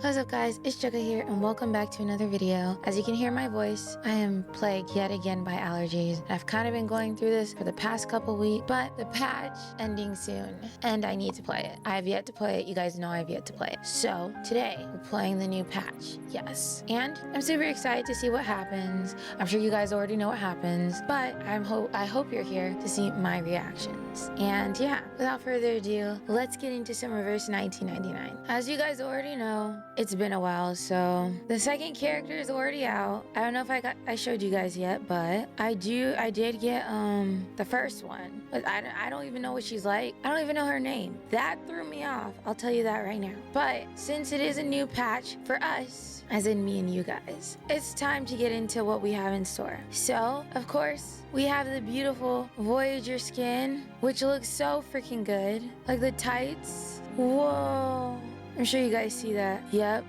What's up guys, it's Joga here and welcome back to another video. As you can hear my voice, I am plagued yet again by allergies. I've kind of been going through this for the past couple weeks, but the patch ending soon and I need to play it. I have yet to play it, you guys know I have yet to play it. So today we're playing the new patch, yes. And I'm super excited to see what happens. I'm sure you guys already know what happens, but I hope you're here to see my reactions. And yeah, without further ado, let's get into some reverse 1999. As you guys already know, it's been a while, so the second character is already out. I don't know if I showed you guys yet, but I did get the first one, but I don't even know what she's like. I don't even know her name. That threw me off, I'll tell you that right now. But since it is a new patch for us, as in me and you guys, it's time to get into what we have in store. So of course we have the beautiful Voyager skin, which looks so freaking good. Like the tights, whoa, I'm sure you guys see that. Yep.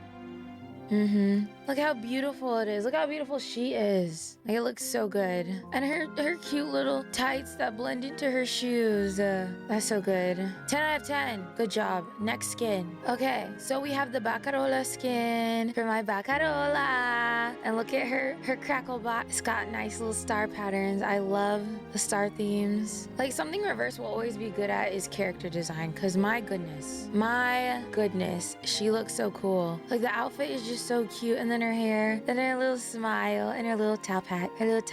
Look how beautiful it is. Look how beautiful she is. Like, it looks so good. And her cute little tights that blend into her shoes. That's so good. 10 out of 10. Good job. Next skin. Okay, so we have the Baccarola skin for my Baccarola. And look at her crackle bot. It's got nice little star patterns. I love the star themes. Like, something Reverse will always be good at is character design. Because my goodness, she looks so cool. Like, the outfit is just so cute. And then her hair, then her little smile, and her little top hat. 10 out of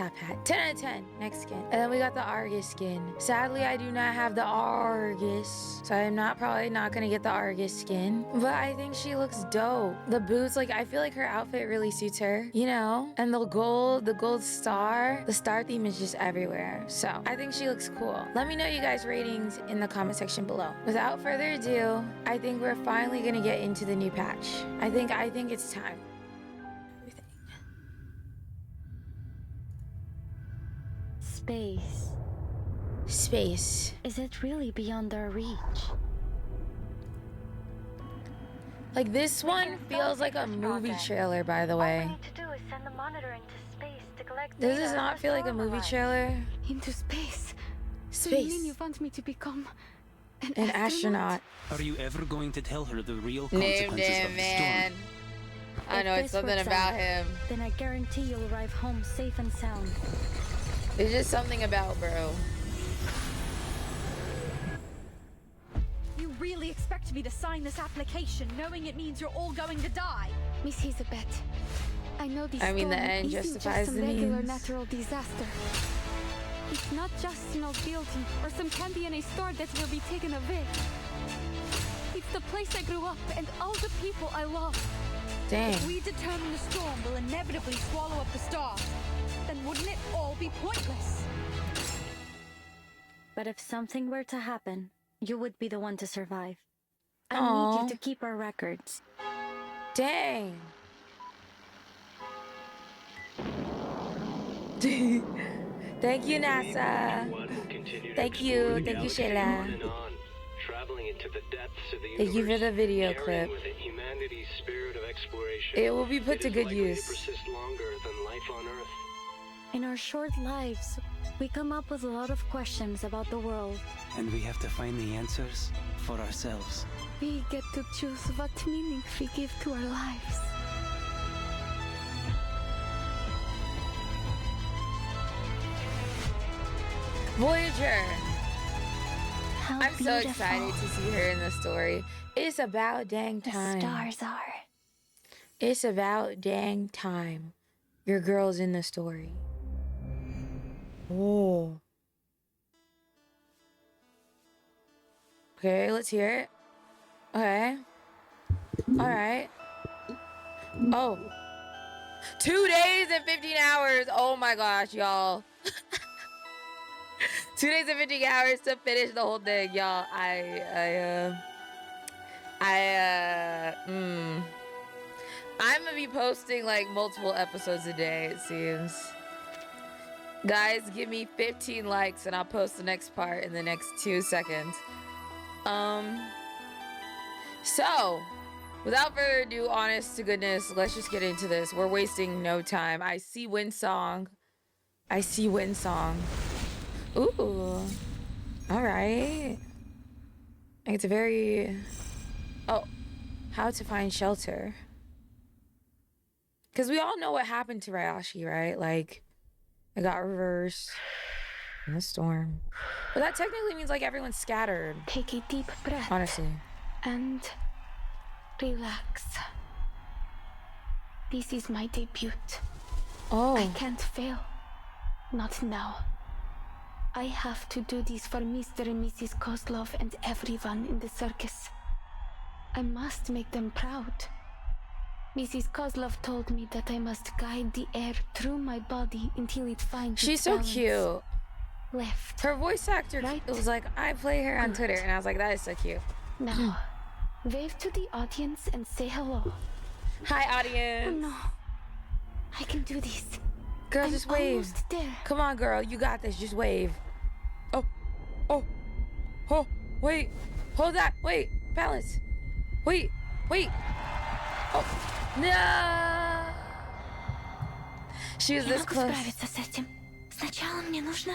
10. Next skin. And then we got the Argus skin. Sadly, I do not have the Argus, so I'm probably not gonna get the Argus skin. But I think she looks dope. The boots, like, I feel like her outfit really suits her, you know? And the gold star, the star theme is just everywhere. So I think she looks cool. Let me know you guys' ratings in the comment section below. Without further ado, I think we're finally gonna get into the new patch. I think it's time. Space. Is it really beyond our reach? Like, this one feels like a movie trailer, by the way. All we need to do is send the monitor into space to collect Does data this not as feel like a movie normalized. trailer? Into space. So you mean you Space. want me to become An astronaut. Are you ever going to tell her the real Named consequences him, of the man. I If know, it's this something works about out, him. Then I guarantee you'll arrive home safe and sound. There's just something about bro. You really expect me to sign this application knowing it means you're all going to die? Miss Elizabeth? I know this I mean, the storm end isn't justifies just the some regular means. natural disaster. It's not just an old building or some candy in a store that will be taken away. It's the place I grew up and all the people I love. Dang. If we determine the storm will inevitably swallow up the stars, then wouldn't it all be pointless? But if something were to happen, you would be the one to survive. I Aw. need you to keep our records. Dang. Thank you, NASA. Thank you, Sheila. Thank you for the video clip. It will be put to good use. In our short lives, we come up with a lot of questions about the world. And we have to find the answers for ourselves. We get to choose what meaning we give to our lives. Voyager. How I'm so beautiful excited to see her in the story. It's about dang the time. stars are. It's about dang time. Your girl's in the story. Oh. Okay, let's hear it. Okay. Alright. Oh. 2 days and 15 hours. Oh my gosh, y'all. 2 days and 15 hours to finish the whole thing, y'all. I'm gonna be posting like multiple episodes a day, it seems. Guys, give me 15 likes and I'll post the next part in the next 2 seconds. So, without further ado, honest to goodness, let's just get into this. We're wasting no time. I see Windsong. Ooh. Alright. It's a very... Oh. How to find shelter. Because we all know what happened to Ryashi, right? Like, it got reversed in the storm. But that technically means, like, everyone's scattered. Take a deep breath. Honestly. And relax. This is my debut. Oh. I can't fail. Not now. I have to do this for Mr. and Mrs. Kozlov and everyone in the circus. I must make them proud. Mrs. Kozlov told me that I must guide the air through my body until it finds She's its so balance. cute. Left. Her voice actor, Right. it was like, I play her on Twitter, and I was like, that is so cute. Now, wave to the audience and say hello. Hi, Oh audience. no. I can do this. Girl, I'm just wave. almost there. Come on, girl. You got this. Just wave. Oh, wait. Hold that. Wait. Balance. Wait. Oh, no. She was this close. Справиться с этим. Сначала мне нужно...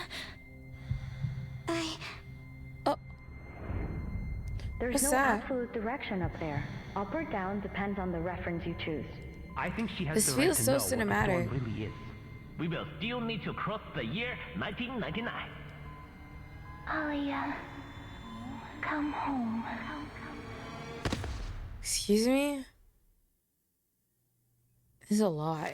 Oh. There's What's no that? absolute direction up there. Up or down depends on the reference you choose. I think she has This the right feels to so know what the cinematic. storm really is. We will still need to cross the year 1999. Alia, come home. Excuse me? This is a lot.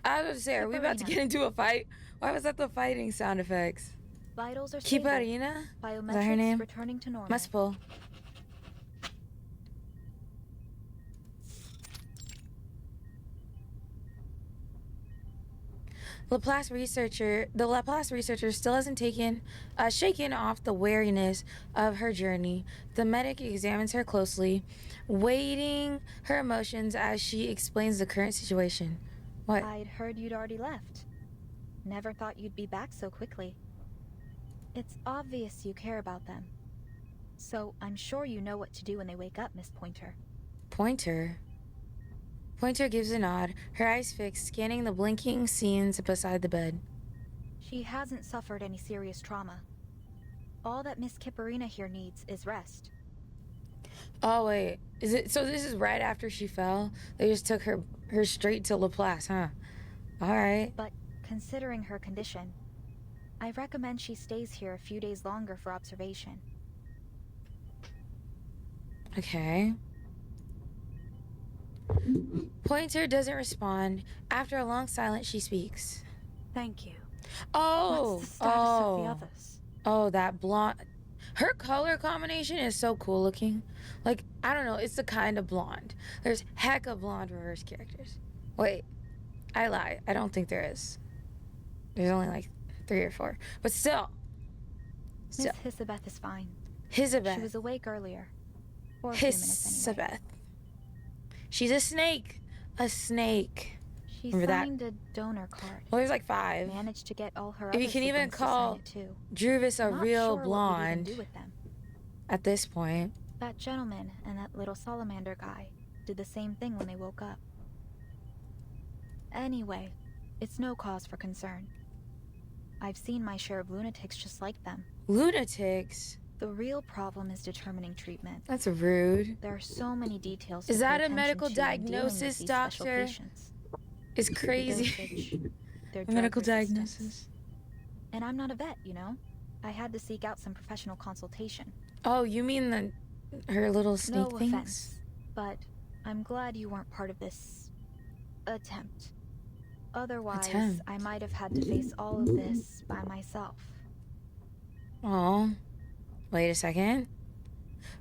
I was about to say, are we about to get into a fight? Why was that the fighting sound effects? Vitals are stable. Kiperina? Is that her Biometrics name? returning to normal. Must pull. The Laplace researcher still hasn't shaken off the wariness of her journey. The medic examines her closely, weighing her emotions as she explains the current situation. What? I'd heard you'd already left. Never thought you'd be back so quickly. It's obvious you care about them. So I'm sure you know what to do when they wake up, Miss Pointer. Pointer? Pointer gives a nod, her eyes fixed, scanning the blinking scenes beside the bed. She hasn't suffered any serious trauma. All that Miss Kiperina here needs is rest. Oh, wait. Is it so this is right after she fell? They just took her straight to Laplace, huh? Alright. But considering her condition, I recommend she stays here a few days longer for observation. Okay. Pointer doesn't respond. After a long silence, she speaks. Thank you. Oh! What's the status of the others? Oh, that blonde. Her color combination is so cool looking. Like, I don't know, it's the kind of blonde. There's hecka blonde reverse characters. Wait, I lie. I don't think there is. There's only like 3 or 4. But still. Miss Hisabeth is fine. Hisabeth. She was awake earlier. For a few minutes anyway. Hisabeth. She's a snake. A snake. She Remember that? signed a donor card. Well, there's like 5. Managed to get all her If other you can even siblings to call sign it too. Druvis a Not real sure blonde what we'd even do with them. at this point. That gentleman and that little salamander guy did the same thing when they woke up. Anyway, it's no cause for concern. I've seen my share of lunatics just like them. Lunatics? The real problem is determining treatment. That's rude. There are so many details. Is to that pay a medical attention to in dealing with diagnosis, these special doctor? patients. It's Their crazy. dosage, their A drug medical resistance. diagnosis. And I'm not a vet, you know? I had to seek out some professional consultation. Oh, you mean her little snake No things? offense, but I'm glad you weren't part of this attempt. Otherwise, Attempt. I might have had to face all of this by myself. Oh. Wait a second.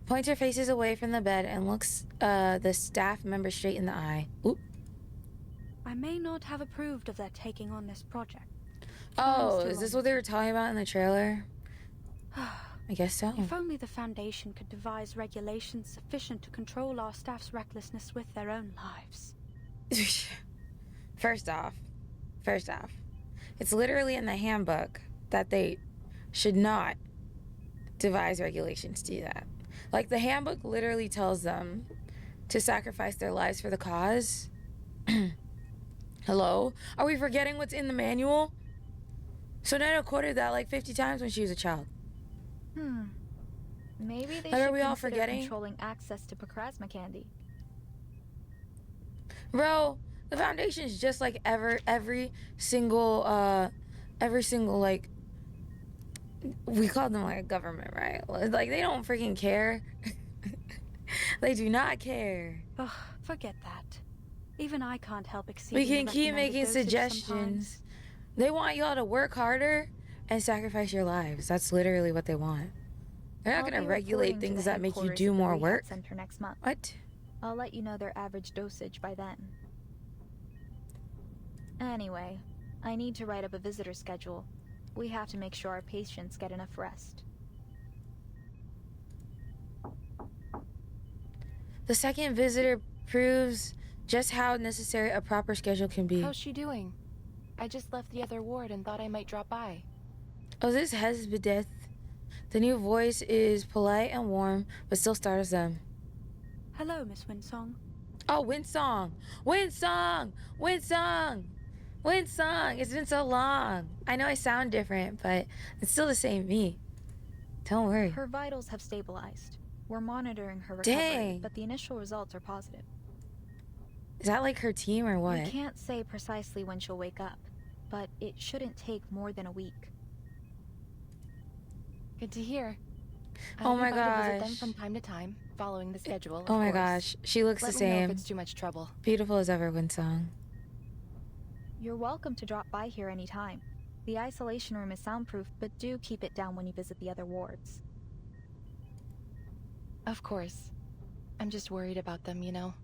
Pointer faces away from the bed and looks the staff member straight in the eye. Oop. I may not have approved of their taking on this project. Oh, still is this on what they were talking about in the trailer? I guess so. If only the Foundation could devise regulations sufficient to control our staff's recklessness with their own lives. First off, it's literally in the handbook that they should not devise regulations to do that. Like, the handbook literally tells them to sacrifice their lives for the cause. Hello? Are we forgetting what's in the manual? Sonata quoted that like 50 times when she was a child. Maybe they Like, are should we all consider forgetting? controlling access to Pokrasma candy. Bro, the Foundation is just like every single like, we call them like a government, right? Like, they don't freaking care. They do not care. Ugh, forget that. Even I can't help exceeding We the can keep recommended making dosage suggestions. sometimes. They want y'all to work harder and sacrifice your lives. That's literally what they want. They're not I'll gonna be regulate reporting to things the that make you headquarters do of the more rehab work. center next month. What? I'll let you know their average dosage by then. Anyway, I need to write up a visitor schedule. We have to make sure our patients get enough rest. The second visitor proves just how necessary a proper schedule can be. How's she doing? I just left the other ward and thought I might drop by. Oh, this Hesbedeth. The new voice is polite and warm, but still startles them. Hello, Miss Windsong. Oh, Windsong! Windsong! Windsong! Windsong! It's been so long. I know I sound different, but it's still the same me. Don't worry. Her vitals have stabilized. We're monitoring her recovery, Dang. but the initial results are positive. Is that like her team or what? We can't say precisely when she'll wake up, but it shouldn't take more than a week. Good to hear. Oh my I'll be by to visit them gosh. from time to time, following the schedule, of Oh my course. gosh. She looks Let the me know if same. it's too much trouble. Beautiful as ever, Windsong. You're welcome to drop by here anytime. The isolation room is soundproof, but do keep it down when you visit the other wards. Of course. I'm just worried about them, you know.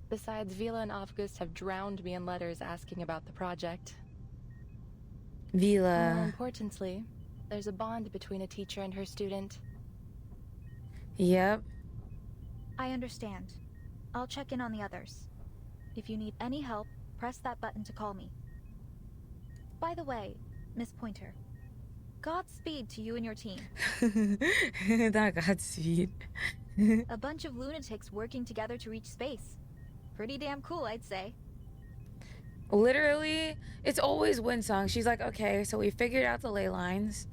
Besides, Vila and August have drowned me in letters asking about the project. More Vila. importantly, there's a bond between a teacher and her student. Yep. I understand. I'll check in on the others. If you need any help, press that button to call me. By the way, Miss Pointer, Godspeed to you and your team. Not Godspeed. A bunch of lunatics working together to reach space. Pretty damn cool, I'd say. Literally, it's always Windsong. She's like, okay, so we figured out the ley lines.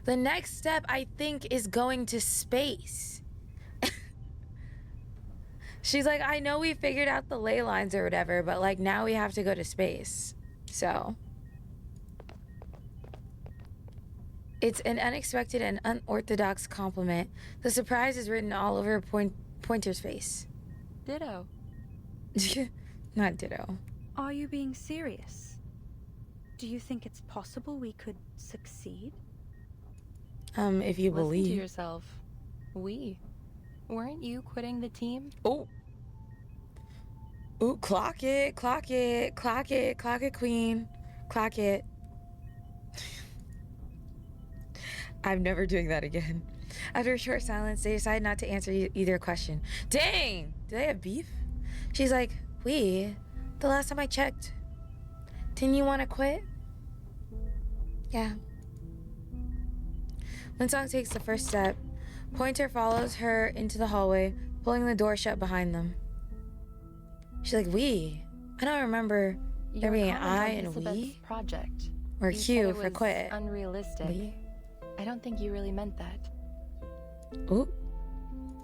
The next step, I think, is going to space. She's like, I know we figured out the ley lines or whatever, but like now we have to go to space. So it's an unexpected and unorthodox compliment. The surprise is written all over Pointer's face. Ditto. Not ditto. Are you being serious? Do you think it's possible we could succeed? If you Listen to believe. yourself. Weren't you quitting the team? Oh. Ooh, clock it, clock it, clock it, clock it, queen. Clock it. I'm never doing that again. After a short silence, they decide not to answer either question. Dang! Do they have beef? She's like, the last time I checked, didn't you want to quit? Yeah. Windsong takes the first step. Pointer follows her into the hallway, pulling the door shut behind them. She's like, I don't remember there being an I and we. Project. Or You said Q it for was quit. Unrealistic. We. I don't think you really meant that. Ooh.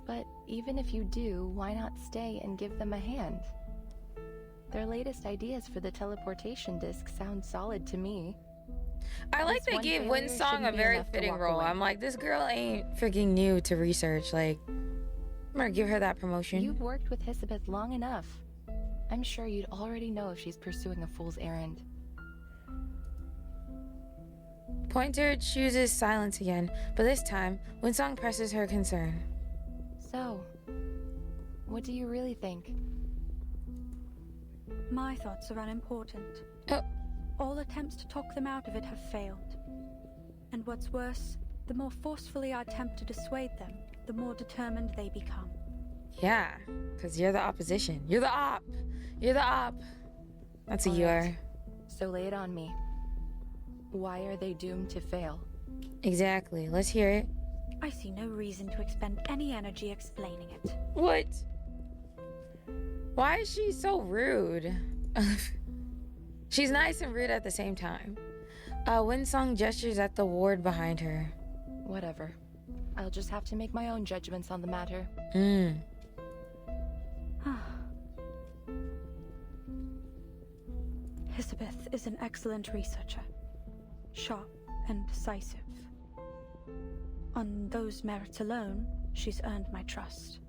But even if you do, why not stay and give them a hand? Their latest ideas for the teleportation disc sound solid to me. I like This they one gave failure Windsong shouldn't a be very enough to fitting walk role. away. I'm like, this girl ain't freaking new to research. Like, I'm gonna give her that promotion. You've worked with Hisabeth long enough. I'm sure you'd already know if she's pursuing a fool's errand. Pointer chooses silence again, but this time, Windsong presses her concern. So, what do you really think? My thoughts are unimportant. Oh. All attempts to talk them out of it have failed. And what's worse, the more forcefully I attempt to dissuade them, the more determined they become. Yeah, because you're the opposition. You're the op. You're the op. That's who you are. So lay it on me. Why are they doomed to fail? Exactly. Let's hear it. I see no reason to expend any energy explaining it. What? Why is she so rude? She's nice and rude at the same time. Windsong gestures at the ward behind her. Whatever. I'll just have to make my own judgments on the matter. Elizabeth is an excellent researcher. Sharp and decisive. On those merits alone, she's earned my trust.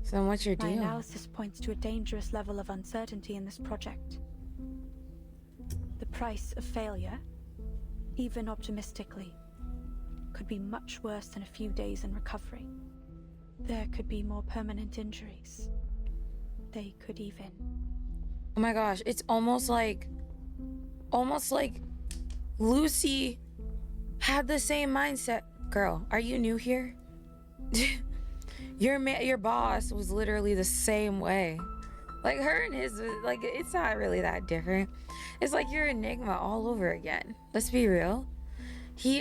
So then what's your deal? My analysis points to a dangerous level of uncertainty in this project. The price of failure, even optimistically, could be much worse than a few days in recovery. There could be more permanent injuries. They could even... Oh my gosh, it's almost like Lucy had the same mindset. Girl, are you new here? Your boss was literally the same way. Like her and his, like it's not really that different. It's like your Enigma all over again. Let's be real.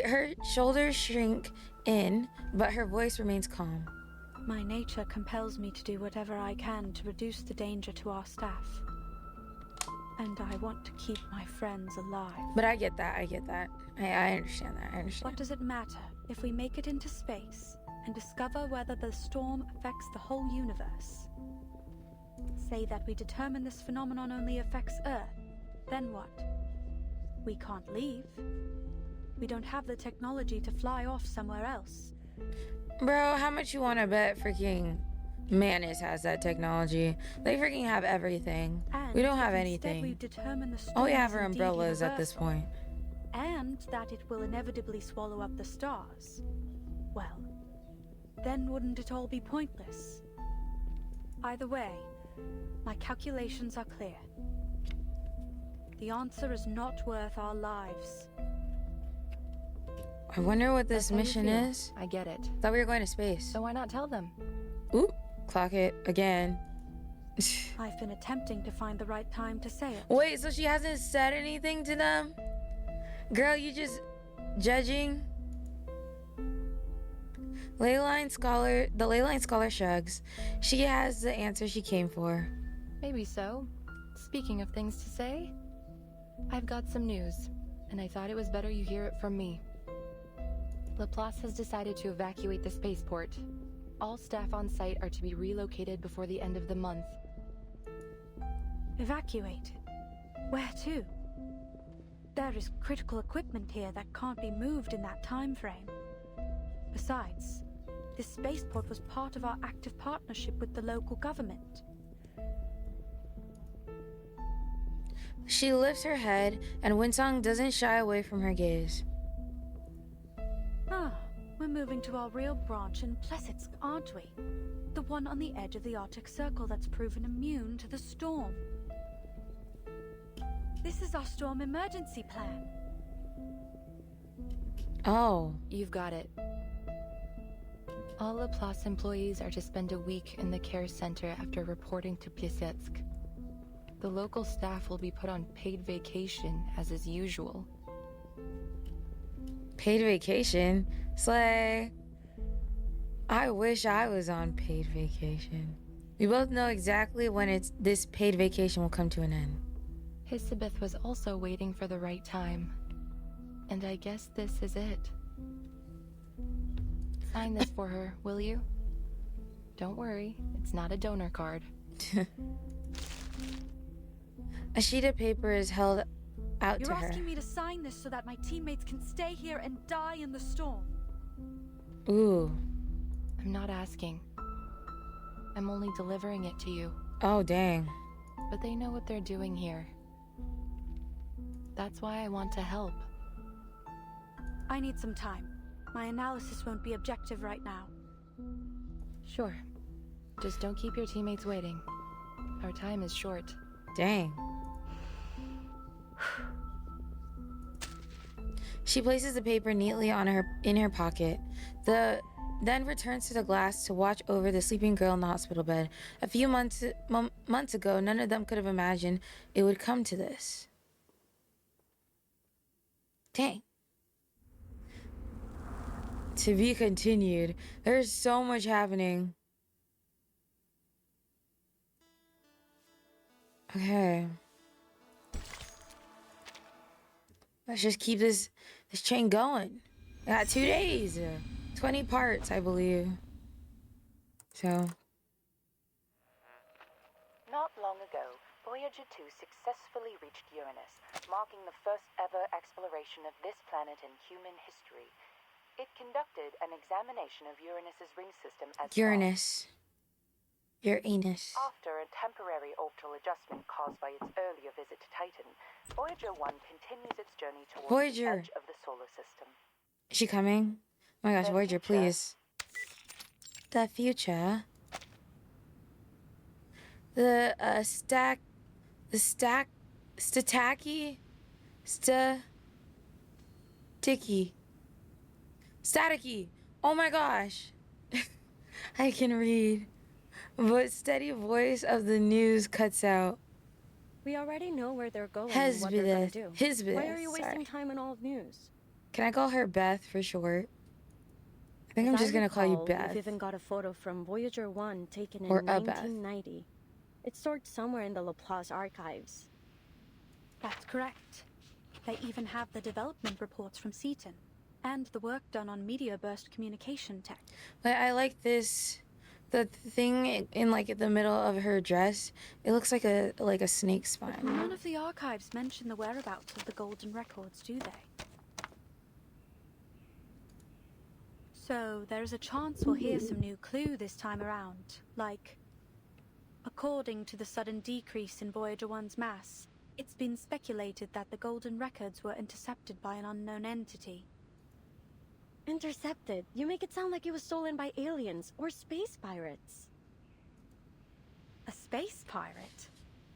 Her shoulders shrink in, but her voice remains calm. My nature compels me to do whatever I can to reduce the danger to our staff. And I want to keep my friends alive. But I get that, I understand that, I understand. What does it matter if we make it into space and discover whether the storm affects the whole universe? Say that we determine this phenomenon only affects Earth, then what? We can't leave. We don't have the technology to fly off somewhere else. Bro, how much you want to bet freaking Manus has that technology? They freaking have everything. And we don't have if anything. We determine the All we storm have are is indeed umbrellas at this universal, point. and that it will inevitably swallow up the stars, well, then wouldn't it all be pointless? Either way, my calculations are clear. The answer is not worth our lives. I wonder what this That's how you mission feel. is. I get it. Thought we were going to space. So why not tell them? Oop, clock it again. I've been attempting to find the right time to say it. Wait, so she hasn't said anything to them? Girl, you just judging? The Leyline Scholar shrugs. She has the answer she came for. Maybe so. Speaking of things to say, I've got some news, and I thought it was better you hear it from me. Laplace has decided to evacuate the spaceport. All staff on site are to be relocated before the end of the month. Evacuated? Where to? There is critical equipment here that can't be moved in that time frame. Besides, this spaceport was part of our active partnership with the local government. She lifts her head, and Windsong doesn't shy away from her gaze. Ah, we're moving to our real branch in Plesetsk, aren't we? The one on the edge of the Arctic Circle that's proven immune to the storm. This is our storm emergency plan. Oh. You've got it. All Laplace employees are to spend a week in the care center after reporting to Plesetsk. The local staff will be put on paid vacation, as is usual. Paid vacation? Slay. I wish I was on paid vacation. We both know exactly when this paid vacation will come to an end. Elizabeth was also waiting for the right time. And I guess this is it. Sign this for her, will you? Don't worry, it's not a donor card. A sheet of paper is held out You're to her. asking me to sign this so that my teammates can stay here and die in the storm. Ooh. I'm not asking. I'm only delivering it to you. Oh, dang. But they know what they're doing here. That's why I want to help. I need some time. My analysis won't be objective right now. Sure. Just don't keep your teammates waiting. Our time is short. Dang. She places the paper neatly in her pocket. Then returns to the glass to watch over the sleeping girl in the hospital bed. A few months ago, none of them could have imagined it would come to this. Dang. To be continued. There's so much happening. Okay. Let's just keep this train going. We got 2 days. 20 parts, I believe. So. Not long ago, Voyager 2 successfully reached Uranus, marking the first ever exploration of this planet in human history. It conducted an examination of Uranus's ring system as Uranus. Uranus. After a temporary orbital adjustment caused by its earlier visit to Titan, Voyager 1 continues its journey towards Voyager. the edge of the solar system. Is she coming? Oh my gosh, Voyager, please. The future. The staticky. Oh my gosh. I can read. But steady voice of the news cuts out. We already know where they're going and what they're going to do. Why are you wasting time on all news? Can I call her Beth for short? I think I'm just going to call you Beth. We've even got a photo from Voyager 1 taken in 1990. It's stored somewhere in the Laplace archives. That's correct. They even have the development reports from Seaton and the work done on media burst communication tech. But I like this, the thing in like the middle of her dress. It looks like a snake spine. But none of the archives mention the whereabouts of the golden records, do they? So there's a chance we'll hear some new clue this time around, like, according to the sudden decrease in Voyager 1's mass, it's been speculated that the golden records were intercepted by an unknown entity. Intercepted? You make it sound like it was stolen by aliens or space pirates. A space pirate?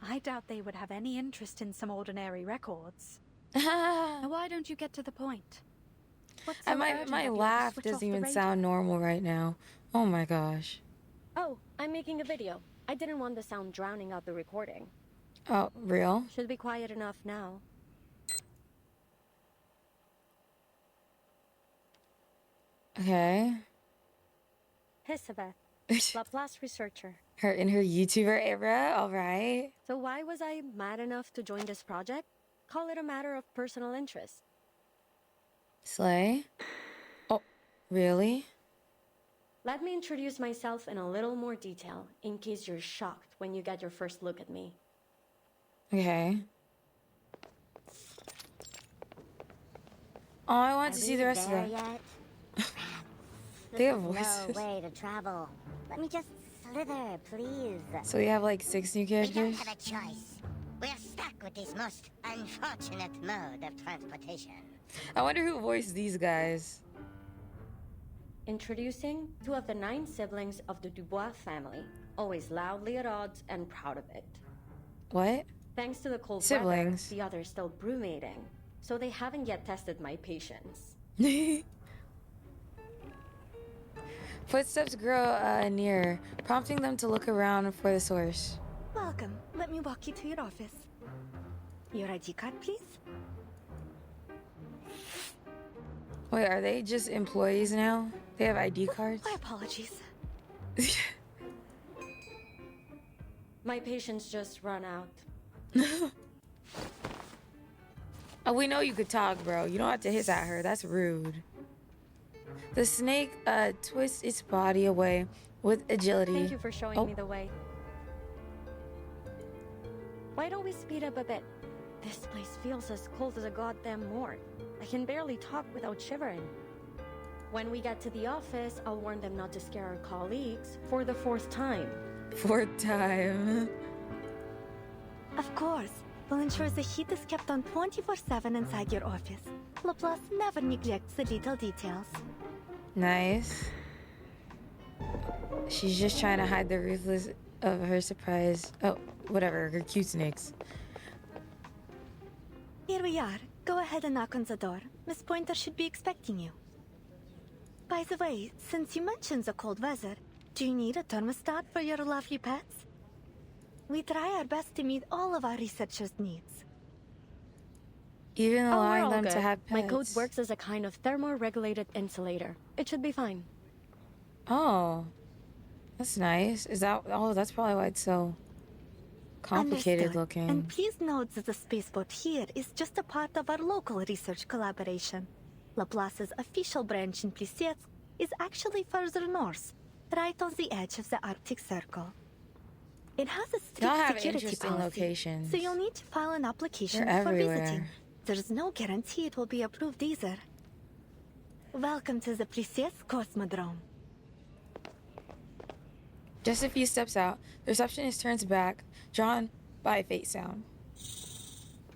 I doubt they would have any interest in some ordinary records. Now why don't you get to the point? So my laugh doesn't even sound normal right now. Oh my gosh. Oh, I'm making a video. I didn't want the sound drowning out the recording. Oh, real? Should be quiet enough now. Okay. Hisabeth, Laplace researcher. Her in her YouTuber era, alright. So why was I mad enough to join this project? Call it a matter of personal interest. Slay? Oh, really? Let me introduce myself in a little more detail, in case you're shocked when you get your first look at me. Okay. Oh, I want to see the rest of them. They have voices. No way to travel. Let me just slither, please. So we have like 6 new characters? We don't have a choice. We're stuck with this most unfortunate mode of transportation. I wonder who voiced these guys. Introducing 2 of the 9 siblings of the Dubois family, always loudly at odds and proud of it. What? Thanks to the cold siblings. Weather, the others still brewmating, so they haven't yet tested my patience. Footsteps grow nearer, prompting them to look around for the source. Welcome. Let me walk you to your office. Your ID card, please. Wait, are they just employees now? They have ID cards? My apologies. My patience just run out. Oh, we know you could talk, bro. You don't have to hiss at her. That's rude. The snake twists its body away with agility. Thank you for showing me the way. Why don't we speed up a bit? This place feels as cold as a goddamn morgue. I can barely talk without shivering. When we get to the office, I'll warn them not to scare our colleagues for the 4th time. 4th time. Of course. We'll ensure the heat is kept on 24/7 inside your office. Laplace never neglects the little details. Nice. She's just trying to hide the ruthless of her surprise. Oh, whatever. Her cute snakes. Here we are. Go ahead and knock on the door. Miss Pointer should be expecting you. By the way, since you mentioned the cold weather, do you need a thermostat for your lovely pets? We try our best to meet all of our researchers' needs. Even allowing them to have pets. My code works as a kind of thermoregulated insulator. It should be fine. Oh, that's nice. Is that... Oh, that's probably why it's so complicated looking. And please note that the spaceport here is just a part of our local research collaboration. Laplace's official branch in It has a strict Y'all have security interesting policy, locations. so you'll need to file an application They're for everywhere. visiting. There's no guarantee it will be approved either. Welcome to the Precious Cosmodrome. Just a few steps out, the receptionist turns back, drawn by a fate sound.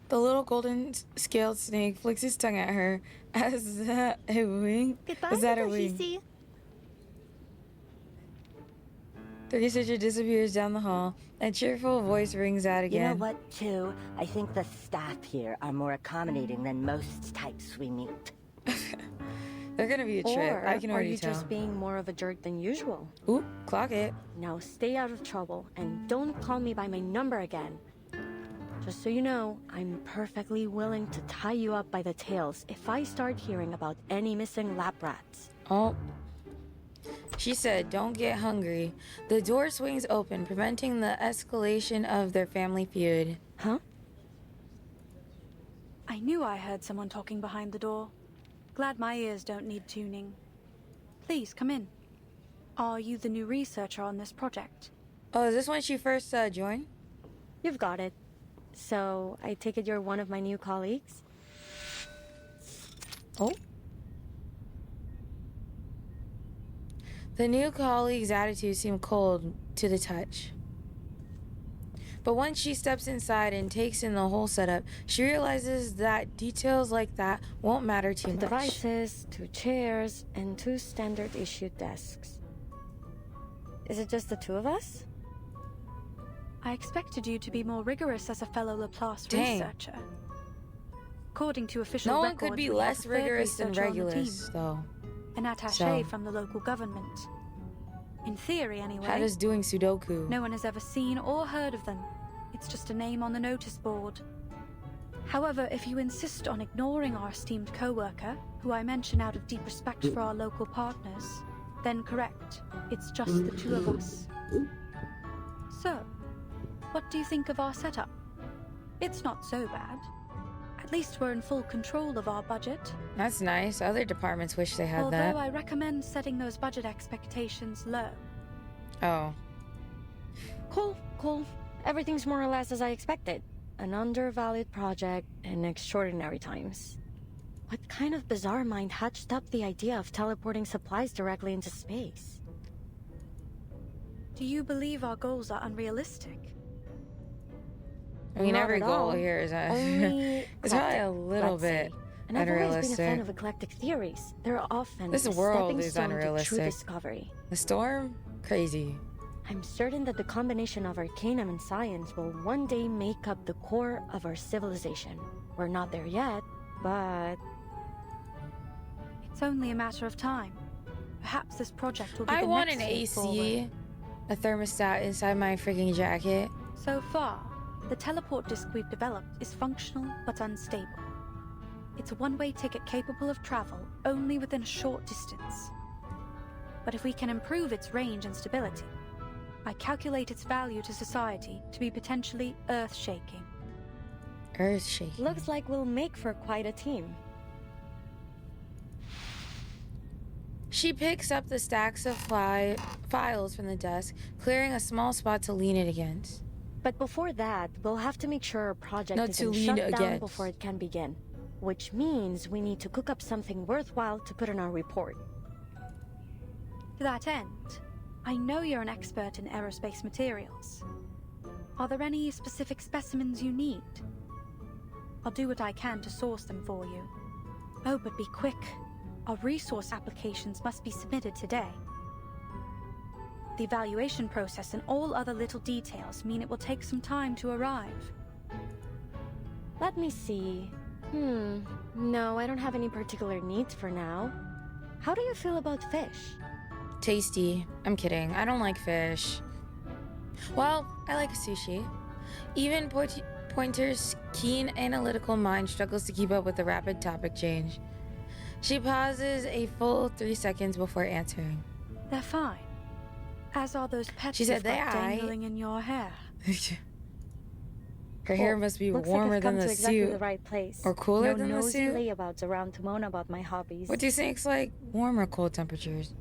The little golden scaled snake flicks his tongue at her. Is that a wing? Goodbye, Is that a little wing? Hisi. The researcher disappears down the hall, and a cheerful voice rings out again. You know what, too? I think the staff here are more accommodating than most types we meet. They're gonna be a trip, Or I can already are you tell. just being more of a jerk than usual? Ooh, clock it. Now stay out of trouble, and don't call me by my number again. Just so you know, I'm perfectly willing to tie you up by the tails if I start hearing about any missing lab rats. Oh. She said, don't get hungry. The door swings open, preventing the escalation of their family feud. Huh? I knew I heard someone talking behind the door. Glad my ears don't need tuning. Please, come in. Are you the new researcher on this project? Oh, is this when she first joined? You've got it. So, I take it you're one of my new colleagues? Oh. The new colleague's attitude seemed cold to the touch. But once she steps inside and takes in the whole setup, she realizes that details like that won't matter too much. Devices, 2 chairs, and 2 standard issue desks. Is it just the 2 of us? I expected you to be more rigorous as a fellow Laplace Dang. researcher. According to official No one records, could be we have less a third rigorous than researcher on the Regulus, team, though. an attaché So. from the local government. In theory, anyway. How does doing Sudoku? No one has ever seen or heard of them. It's just a name on the notice board. However, if you insist on ignoring our esteemed co-worker, who I mention out of deep respect for our local partners, then correct. It's just the 2 of us. So, what do you think of our setup? It's not so bad. At least we're in full control of our budget. That's nice. Other departments wish they had Although that. I recommend setting those budget expectations low. Oh. Cool, cool. Everything's more or less as I expected. An undervalued project in extraordinary times. What kind of bizarre mind hatched up the idea of teleporting supplies directly into space? Do you believe our goals are unrealistic? I mean, Not every at goal all. here is Only it's probably a eclectic, little let's bit say. And I've always been a unrealistic. fan of eclectic theories. They're often This a world stepping is stone to true unrealistic. discovery. The storm? Crazy. I'm certain that the combination of arcanum and science will one day make up the core of our civilization. We're not there yet, but... It's only a matter of time. Perhaps this project will be I the want next an leap forward. AC, a thermostat inside my freaking jacket. So far, the teleport disk we've developed is functional but unstable. It's a one-way ticket capable of travel only within a short distance. But if we can improve its range and stability, I calculate its value to society to be potentially earth-shaking. Earth-shaking. Looks like we'll make for quite a team. She picks up the stacks of files from the desk, clearing a small spot to lean it against. But before that, we'll have to make sure our project Not to isn't lean shut down against. before it can begin. Which means we need to cook up something worthwhile to put in our report. To that end, I know you're an expert in aerospace materials. Are there any specific specimens you need? I'll do what I can to source them for you. Oh, but be quick. Our resource applications must be submitted today. The evaluation process and all other little details mean it will take some time to arrive. Let me see. No, I don't have any particular needs for now. How do you feel about fish? Tasty. I'm kidding. I don't like fish. Well, I like sushi. Even Pointer's keen analytical mind struggles to keep up with the rapid topic change. She pauses a full 3 seconds before answering. They're fine. As are those pets She said you've they got aight. dangling in your hair. Her hair must be Looks warmer like I've than come the to exactly suit. the right place. Or cooler no than the nosy suit. layabouts around to moan about my hobbies. What do you think it's like warm or cold temperatures?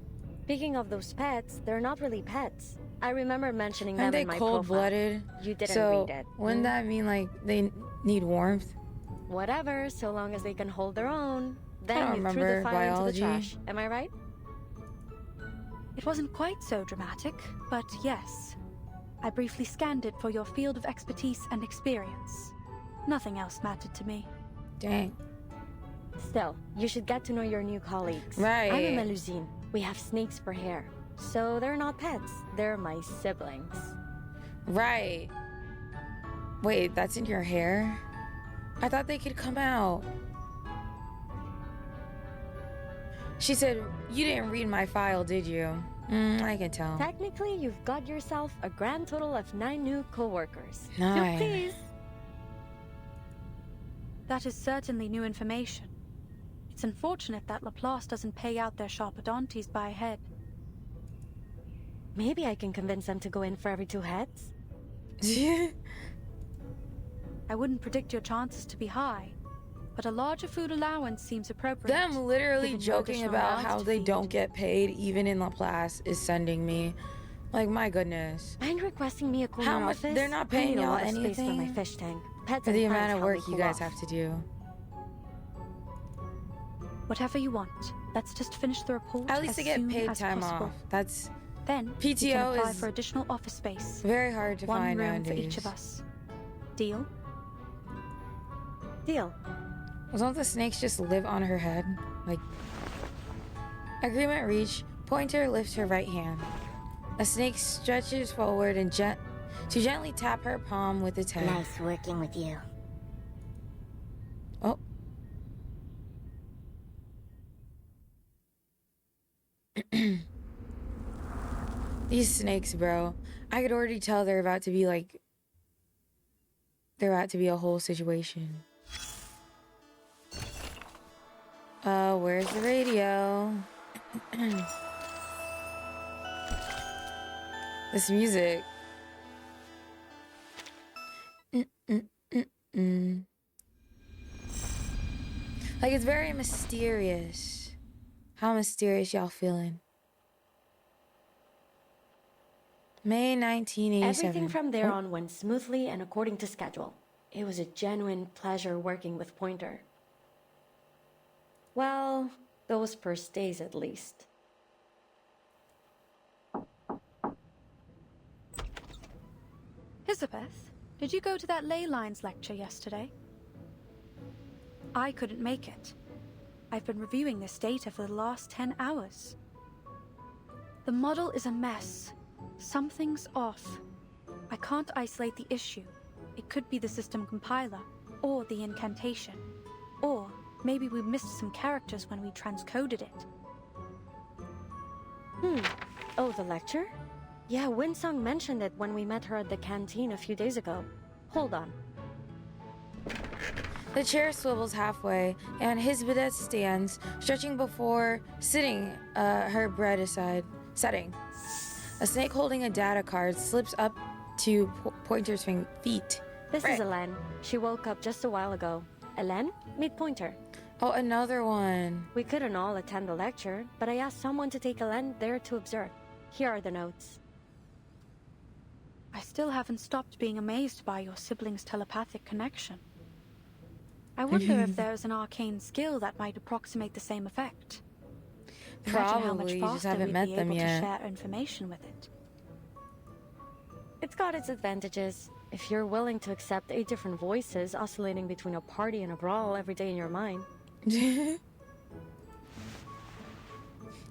Speaking of those pets, they're not really pets. I remember mentioning Aren't them they in my cold-blooded? profile. You didn't So read it. wouldn't that mean like they need warmth? Whatever, so long as they can hold their own. Then don't you threw remember the file biology. into the trash. Am I right? It wasn't quite so dramatic, but yes. I briefly scanned it for your field of expertise and experience. Nothing else mattered to me. Dang. Still, you should get to know your new colleagues. Right. I'm a Melusine. We have snakes for hair. So they're not pets. They're my siblings. Right. Wait, that's in your hair? I thought they could come out. She said, you didn't read my file, did you? I can tell. Technically, you've got yourself a grand total of 9 new co-workers. 9. Please. That is certainly new information. It's unfortunate that Laplace doesn't pay out their sharpodontes by head. Maybe I can convince them to go in for every 2 heads? I wouldn't predict your chances to be high, but a larger food allowance seems appropriate. Them literally given your joking additional about mouths how to they feed. don't get paid even in Laplace is sending me. Like, my goodness. Mind requesting me a corner How much? office? They're not I paying need a y'all lot of space for my anything fish tank. Pets for and the plants amount of help me work you cool guys off. have to do. Whatever you want. Let's just finish the report At least as they get soon paid as time possible. off. That's Then you can PTO apply is for additional office space. very hard to One find room nowadays. for each of us. Deal? Deal. Don't the snakes just live on her head? Like, agreement reached. Pointer lifts her right hand. A snake stretches forward and to gently tap her palm with its head. Nice working with you. Oh. These snakes, bro. I could already tell they're about to be like... They're about to be a whole situation. Where's the radio? This music. Like, it's very mysterious. How mysterious y'all feeling? May 1987. Everything from there on went smoothly and according to schedule. It was a genuine pleasure working with Pointer. Well, those first days at least. Elizabeth, did you go to that ley lines lecture yesterday? I couldn't make it. I've been reviewing this data for the last 10 hours. The model is a mess. Something's off. I can't isolate the issue. It could be the system compiler, or the incantation. Or maybe we missed some characters when we transcoded it. Oh, the lecture? Yeah, Windsong mentioned it when we met her at the canteen a few days ago. Hold on. The chair swivels halfway, and Hizbida stands, stretching before sitting her bread aside, setting. A snake holding a data card slips up to Pointer's feet. This is Elen. She woke up just a while ago. Elen, meet Pointer. Oh, another one. We couldn't all attend the lecture, but I asked someone to take Elen there to observe. Here are the notes. I still haven't stopped being amazed by your siblings' telepathic connection. I wonder if there's an arcane skill that might approximate the same effect. Imagine how much Probably, you just faster haven't we'd met be them able yet. to share information with it. It's got its advantages. If you're willing to accept 8 different voices oscillating between a party and a brawl every day in your mind.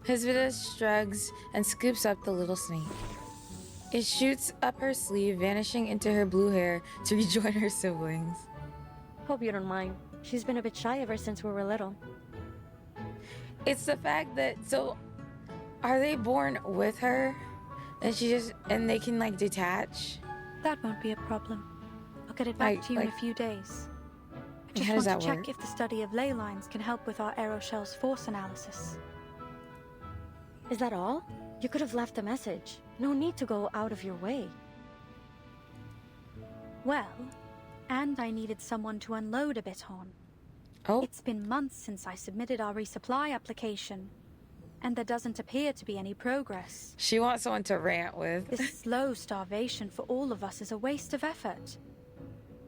Hizbida shrugs and scoops up the little snake. It shoots up her sleeve, vanishing into her blue hair to rejoin her siblings. Hope you don't mind. She's been a bit shy ever since we were little. It's the fact that, so, are they born with her? And they can, like, detach? That won't be a problem. I'll get it back to you in a few days. I just how does want to that check work? if the study of ley lines can help with our aeroshell's force analysis. Is that all? You could have left a message. No need to go out of your way. Well, and I needed someone to unload a bit on. Oh. It's been months since I submitted our resupply application. and there doesn't appear to be any progress. She wants someone to rant with. This slow starvation for all of us is a waste of effort.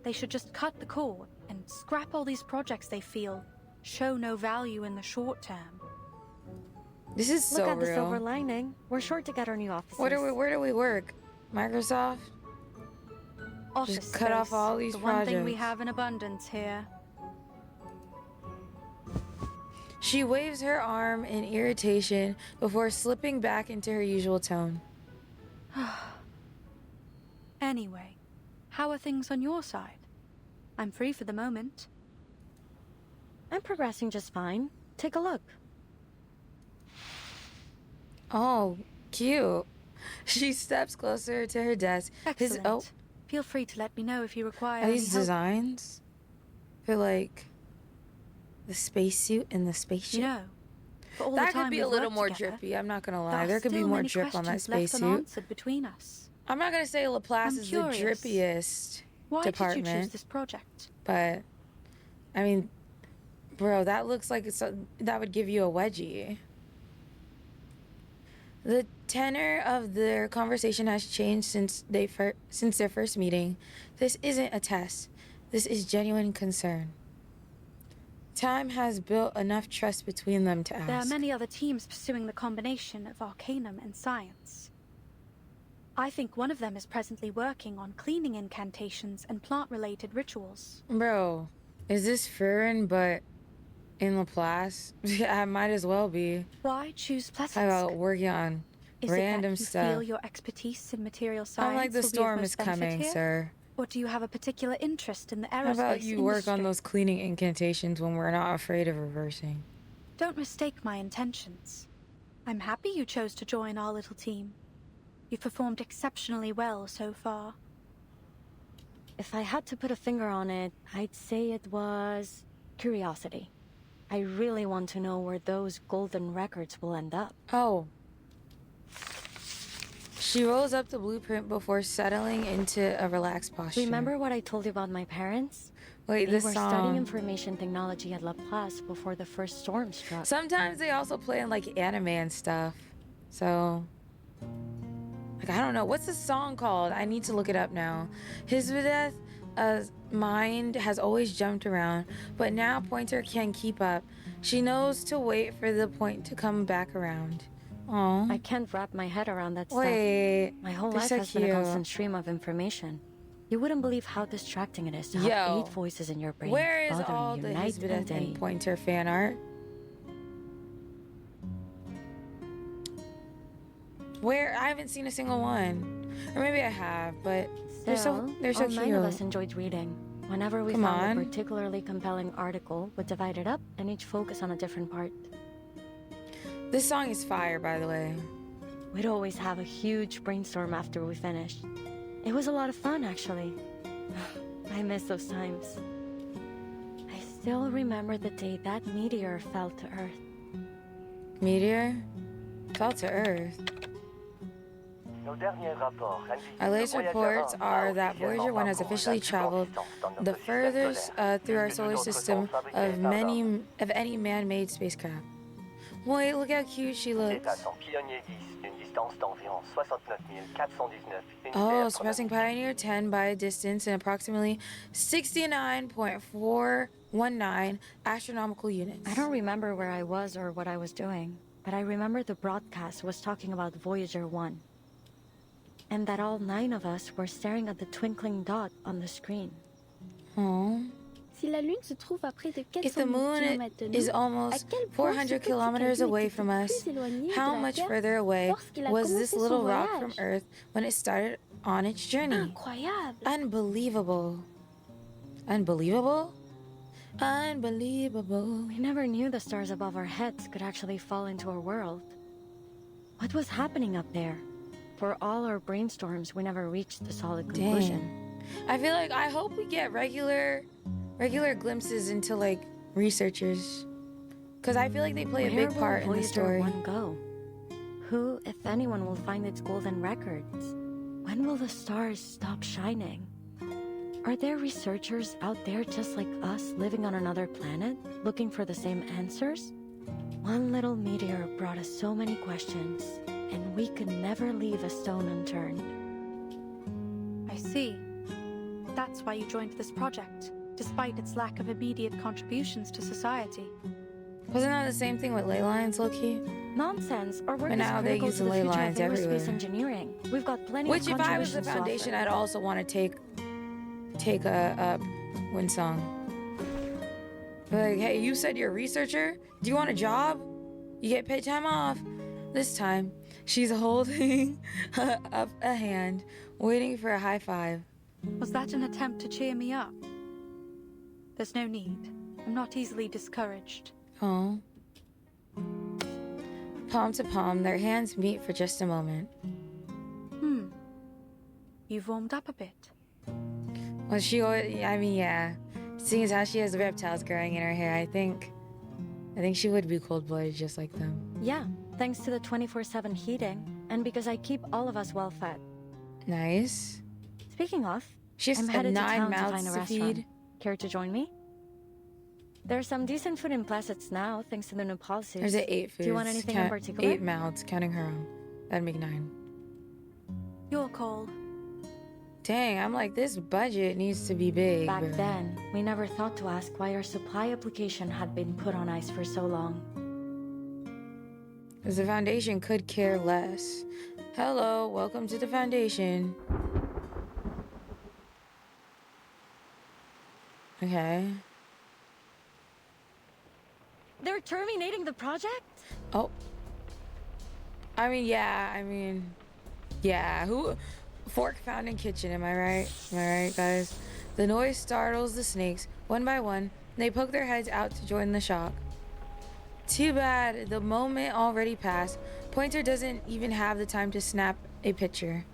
They should just cut the cord and scrap all these projects they feel show no value in the short term. This is so Look at real. the silver lining. We're sure to get our new offices. Where do we work? Microsoft? Office Just cut off space, all these the projects. one thing we have in abundance here. She waves her arm in irritation before slipping back into her usual tone. Anyway, how are things on your side? I'm free for the moment. I'm progressing just fine. Take a look. Oh, cute. She steps closer to her desk. Excellent. Feel free to let me know if you require Are any these help. designs for like the spacesuit and the spaceship? You know, for all that the time could be a we've little worked more together, drippy. I'm not gonna there lie. are There could be still more many drip on that questions left spacesuit. unanswered between us. I'm not gonna say Laplace I'm is curious. the drippiest Why department, did you choose this project? but I mean, bro, that looks like that would give you a wedgie. The tenor of their conversation has changed since their first meeting. This isn't a test. This is genuine concern. Time has built enough trust between them to ask. There are many other teams pursuing the combination of arcanum and science. I think one of them is presently working on cleaning incantations and plant-related rituals. Bro, is this Furin but in Laplace? I might as well be. Why choose Plesetsk? How about working on random Is it that stuff? you feel your expertise in material science I'm like, the will be of storm most is benefit coming, here? sir. Or do you have a particular interest in the aerospace How about you work on industry? those cleaning incantations when we're not afraid of reversing? Don't mistake my intentions. I'm happy you chose to join our little team. You've performed exceptionally well so far. If I had to put a finger on it, I'd say it was curiosity. I really want to know where those golden records will end up. Oh. She rolls up the blueprint before settling into a relaxed posture. Remember what I told you about my parents? Wait, they this were song. studying information technology at Laplace before the first storm struck. Sometimes they also play in like anime and stuff. So, like, I don't know. What's the song called? I need to look it up now. Hizvedeth's mind has always jumped around, but now Pointer can't keep up. She knows to wait for the point to come back around. Oh, I can't wrap my head around that Wait, stuff. My whole they're life so has been a cute. constant stream of information. You wouldn't believe how distracting it is to have 8 voices in your brain. Where is bothering all you the night and Hizvedeth day. and Pointer fan art? Where? I haven't seen a single one. Or maybe I have, but they're so all 9 cute. of us enjoyed reading. Whenever we Come found on. a particularly compelling article, we'd divide it up and each focus on a different part. This song is fire, by the way. We'd always have a huge brainstorm after we finished. It was a lot of fun, actually. I miss those times. I still remember the day that meteor fell to Earth. Meteor? Fell to Earth. Our latest reports are that Voyager 1 has officially traveled the furthest through our solar system of any man-made spacecraft. Wait, look how cute she looks. Oh, surpassing Pioneer 10 by a distance in approximately 69.419 astronomical units. I don't remember where I was or what I was doing, but I remember the broadcast was talking about Voyager 1. And that all 9 of us were staring at the twinkling dot on the screen. Oh. Si la Lune se trouve à près de If the 400 moon kilomètres de nous, is à almost quel point 400 ce petit kilometers caillou away était from us, plus éloigné how de la much Terre further away lorsqu'il a was commencé this son little rock from voyage? Earth when it started on its journey? Incroyable! Unbelievable. Unbelievable? Unbelievable. We never knew the stars above our heads could actually fall into our world. What was happening up there? For all our brainstorms, we never reached a solid conclusion. Dang. I feel like I hope we get regular glimpses into like researchers, because I feel like they play a Where big part will in the Voyager story. 1 go? Who, if anyone, will find its golden records? When will the stars stop shining? Are there researchers out there just like us living on another planet, looking for the same answers? One little meteor brought us so many questions, and we could never leave a stone unturned. I see. That's why you joined this project, despite its lack of immediate contributions to society. Wasn't that the same thing with ley lines, low-key? Nonsense. Our work But now is they critical use to the the ley future of lines aerospace everywhere. engineering. We've got plenty Which, of if I was the contributions to Foundation, offer. I'd also want to take a Windsong. Like, hey, you said you're a researcher? Do you want a job? You get paid time off. This time, she's holding up a hand, waiting for a high five. Was that an attempt to cheer me up? There's no need. I'm not easily discouraged. Oh. Palm to palm, their hands meet for just a moment. You've warmed up a bit. Well, she always, I mean, yeah. Seeing as how she has reptiles growing in her hair, I think she would be cold-blooded just like them. Yeah, thanks to the 24/7 heating, and because I keep all of us well fed. Nice. Speaking of, She has I'm headed to 9 town to mouths find a to restaurant. feed. Care to join me? There's some decent food in Placets now, thanks to the new policies. There's 8 foods. Do you want anything in particular? 8 mouths, counting her own. That'd make 9. Your call. Dang, I'm like, this budget needs to be big. Back bro. then, we never thought to ask why our supply application had been put on ice for so long. Because the Foundation could care less. Hello, welcome to the Foundation. Okay. They're terminating the project? Oh. I mean, yeah. Who? Fork found in kitchen, am I right? Am I right, guys? The noise startles the snakes. One by one, they poke their heads out to join the shock. Too bad, the moment already passed. Pointer doesn't even have the time to snap a picture.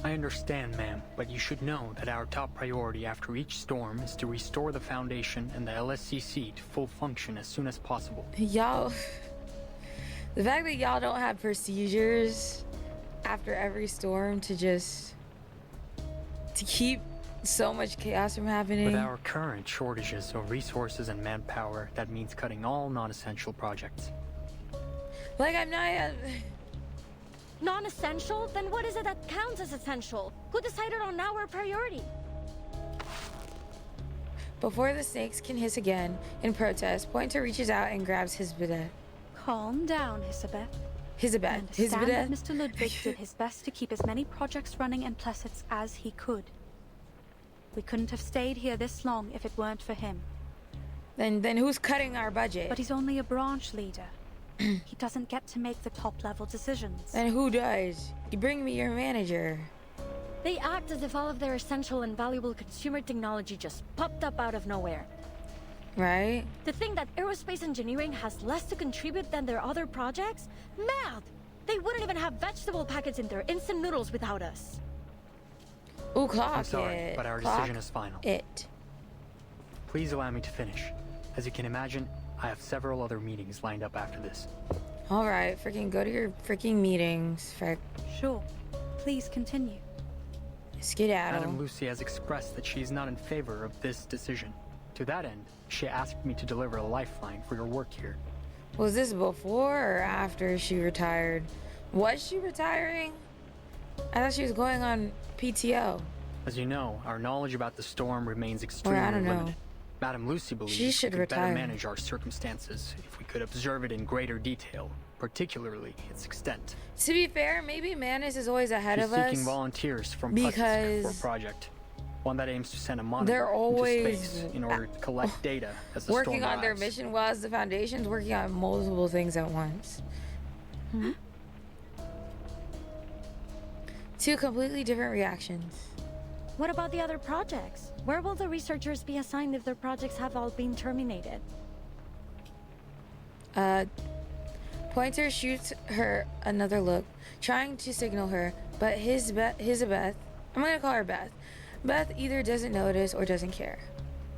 I understand, ma'am, but you should know that our top priority after each storm is to restore the Foundation and the LSCC to full function as soon as possible. Y'all, the fact that y'all don't have procedures after every storm to keep so much chaos from happening. With our current shortages of resources and manpower, that means cutting all non-essential projects. Like, I'm not... Non-essential? Then what is it that counts as essential? Who decided on our priority? Before the snakes can hiss again in protest, Pointer reaches out and grabs Hisbeth. Calm down, Hisabeth. I Hisbeth. understand that Mr. Ludwig did his best to keep as many projects running in Placets as he could. We couldn't have stayed here this long if it weren't for him. Then who's cutting our budget? But he's only a branch leader. He doesn't get to make the top-level decisions. Then who does? You bring me your manager. They act as if all of their essential and valuable consumer technology just popped up out of nowhere. Right? To think that aerospace engineering has less to contribute than their other projects? Mad! They wouldn't even have vegetable packets in their instant noodles without us. Ooh, clock I'm sorry, it. but our Clock decision is final. It. Please allow me to finish. As you can imagine, I have several other meetings lined up after this. Alright, freaking go to your freaking meetings. Frick. Sure. Please continue. Skedaddle. Madam Lucy has expressed that she is not in favor of this decision. To that end, she asked me to deliver a lifeline for your work here. Was this before or after she retired? Was she retiring? I thought she was going on PTO. As you know, our knowledge about the storm remains extremely I don't know. limited. Madam Lucy believes She should we could better retire. manage our circumstances if we could observe it in greater detail, particularly its extent. To be fair, maybe Manus is always ahead She's of us. seeking volunteers from because Plesetsk for a project. One that aims to send a monitor they're always into space in order to collect data as the working storm on their arrives. mission, while the Foundation's working on multiple things at once. Two completely different reactions. What about the other projects? Where will the researchers be assigned if their projects have all been terminated? Pointer shoots her another look, trying to signal her, but Hisabeth, I'm gonna call her Beth. Beth either doesn't notice or doesn't care.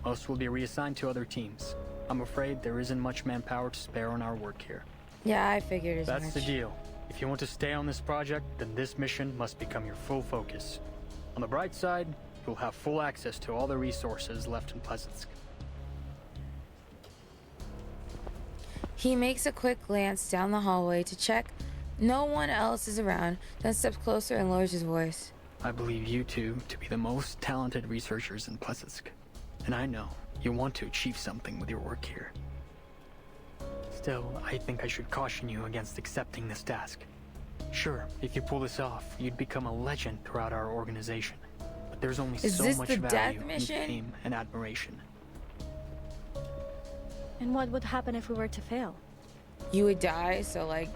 Most will be reassigned to other teams. I'm afraid there isn't much manpower to spare on our work here. Yeah, I figured as much. That's the deal. If you want to stay on this project, then this mission must become your full focus. On the bright side, you'll have full access to all the resources left in Plesetsk. He makes a quick glance down the hallway to check no one else is around, then steps closer and lowers his voice. I believe you two to be the most talented researchers in Plesetsk, and I know you want to achieve something with your work here. Still, I think I should caution you against accepting this task. Sure, if you pull this off, you'd become a legend throughout our organization. But there's only so much value in fame and admiration. And what would happen if we were to fail? You would die, so like...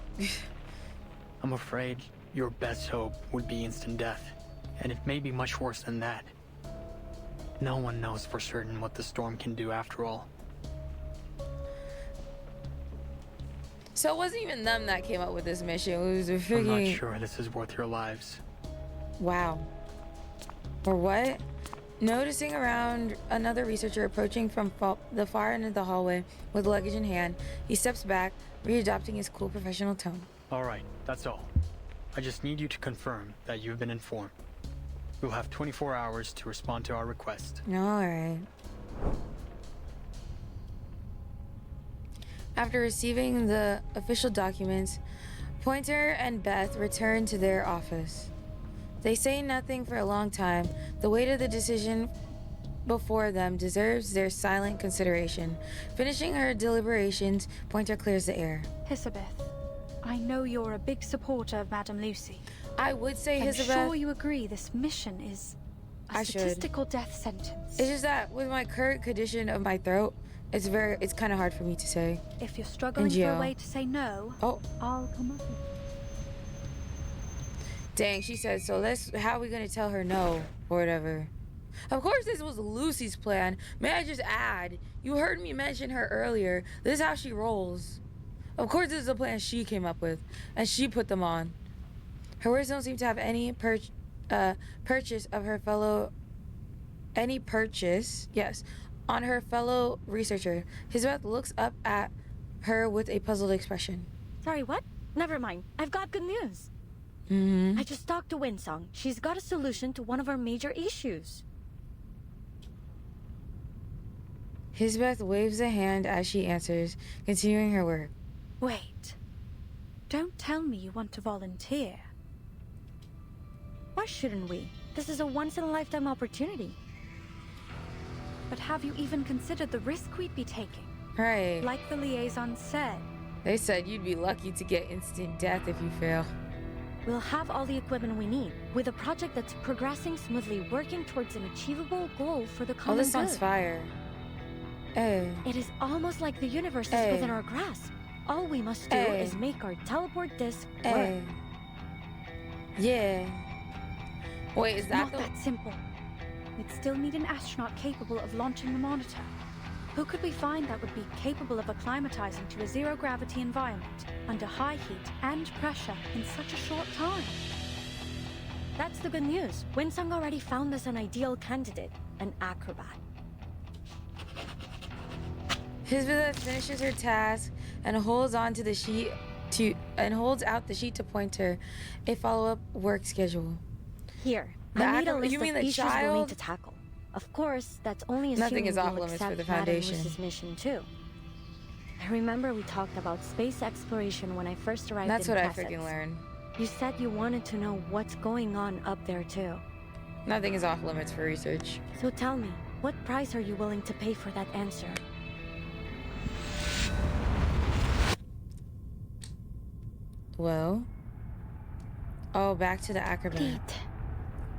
I'm afraid your best hope would be instant death. And it may be much worse than that. No one knows for certain what the storm can do after all. So it wasn't even them that came up with this mission. It was a freaking... I'm not sure this is worth your lives. Wow. Or what? Noticing around another researcher approaching from the far end of the hallway with luggage in hand, he steps back, readopting his cool professional tone. All right, that's all. I just need you to confirm that you've been informed. You'll have 24 hours to respond to our request. All right. After receiving the official documents, Pointer and Beth return to their office. They say nothing for a long time. The weight of the decision before them deserves their silent consideration. Finishing her deliberations, Pointer clears the air. Hisabeth, I know you're a big supporter of Madame Lucy. I would say, Hisabeth... I'm sure you agree this mission is a statistical death sentence. It's just that with my current condition of my throat, it's kind of hard for me to say. If you're struggling for a way to say no, I'll come up with it. Dang, she said, so how are we gonna tell her no, or whatever? Of course this was Lucy's plan. May I just add, you heard me mention her earlier. This is how she rolls. Of course this is a plan she came up with, and she put them on. Her words don't seem to have any purchase of her fellow... on her fellow researcher. Hisabeth looks up at her with a puzzled expression. Sorry, what? Never mind. I've got good news. I just talked to Windsong. She's got a solution to one of our major issues. Hisabeth waves a hand as she answers, continuing her work. Wait. Don't tell me you want to volunteer. Why shouldn't we? This is a once-in-a-lifetime opportunity. But have you even considered the risk we'd be taking? Right. Like the liaison said. They said you'd be lucky to get instant death if you fail. We'll have all the equipment we need, with a project that's progressing smoothly, working towards an achievable goal for the common good. Oh, this sounds fire. Hey. It is almost like the universe is within our grasp. All we must do is make our teleport disc work. Yeah. Wait, is that not that simple? We'd still need an astronaut capable of launching the monitor. Who could we find that would be capable of acclimatizing to a zero-gravity environment under high heat and pressure in such a short time? That's the good news. Windsong already found us an ideal candidate, an acrobat. Hisabeth finishes her task and holds onto the sheet holds out the sheet to Pointer, a follow-up work schedule. Here, I need a list of issues we'll need to tackle. Of course, that's only assuming nothing is off limits for the Foundation. Mission too. I remember we talked about space exploration when I first arrived. That's in what Plesetsk. I freaking learned. You said you wanted to know what's going on up there too. Nothing is off limits for research. So tell me, what price are you willing to pay for that answer? Well... Oh, back to the acrobat. Great.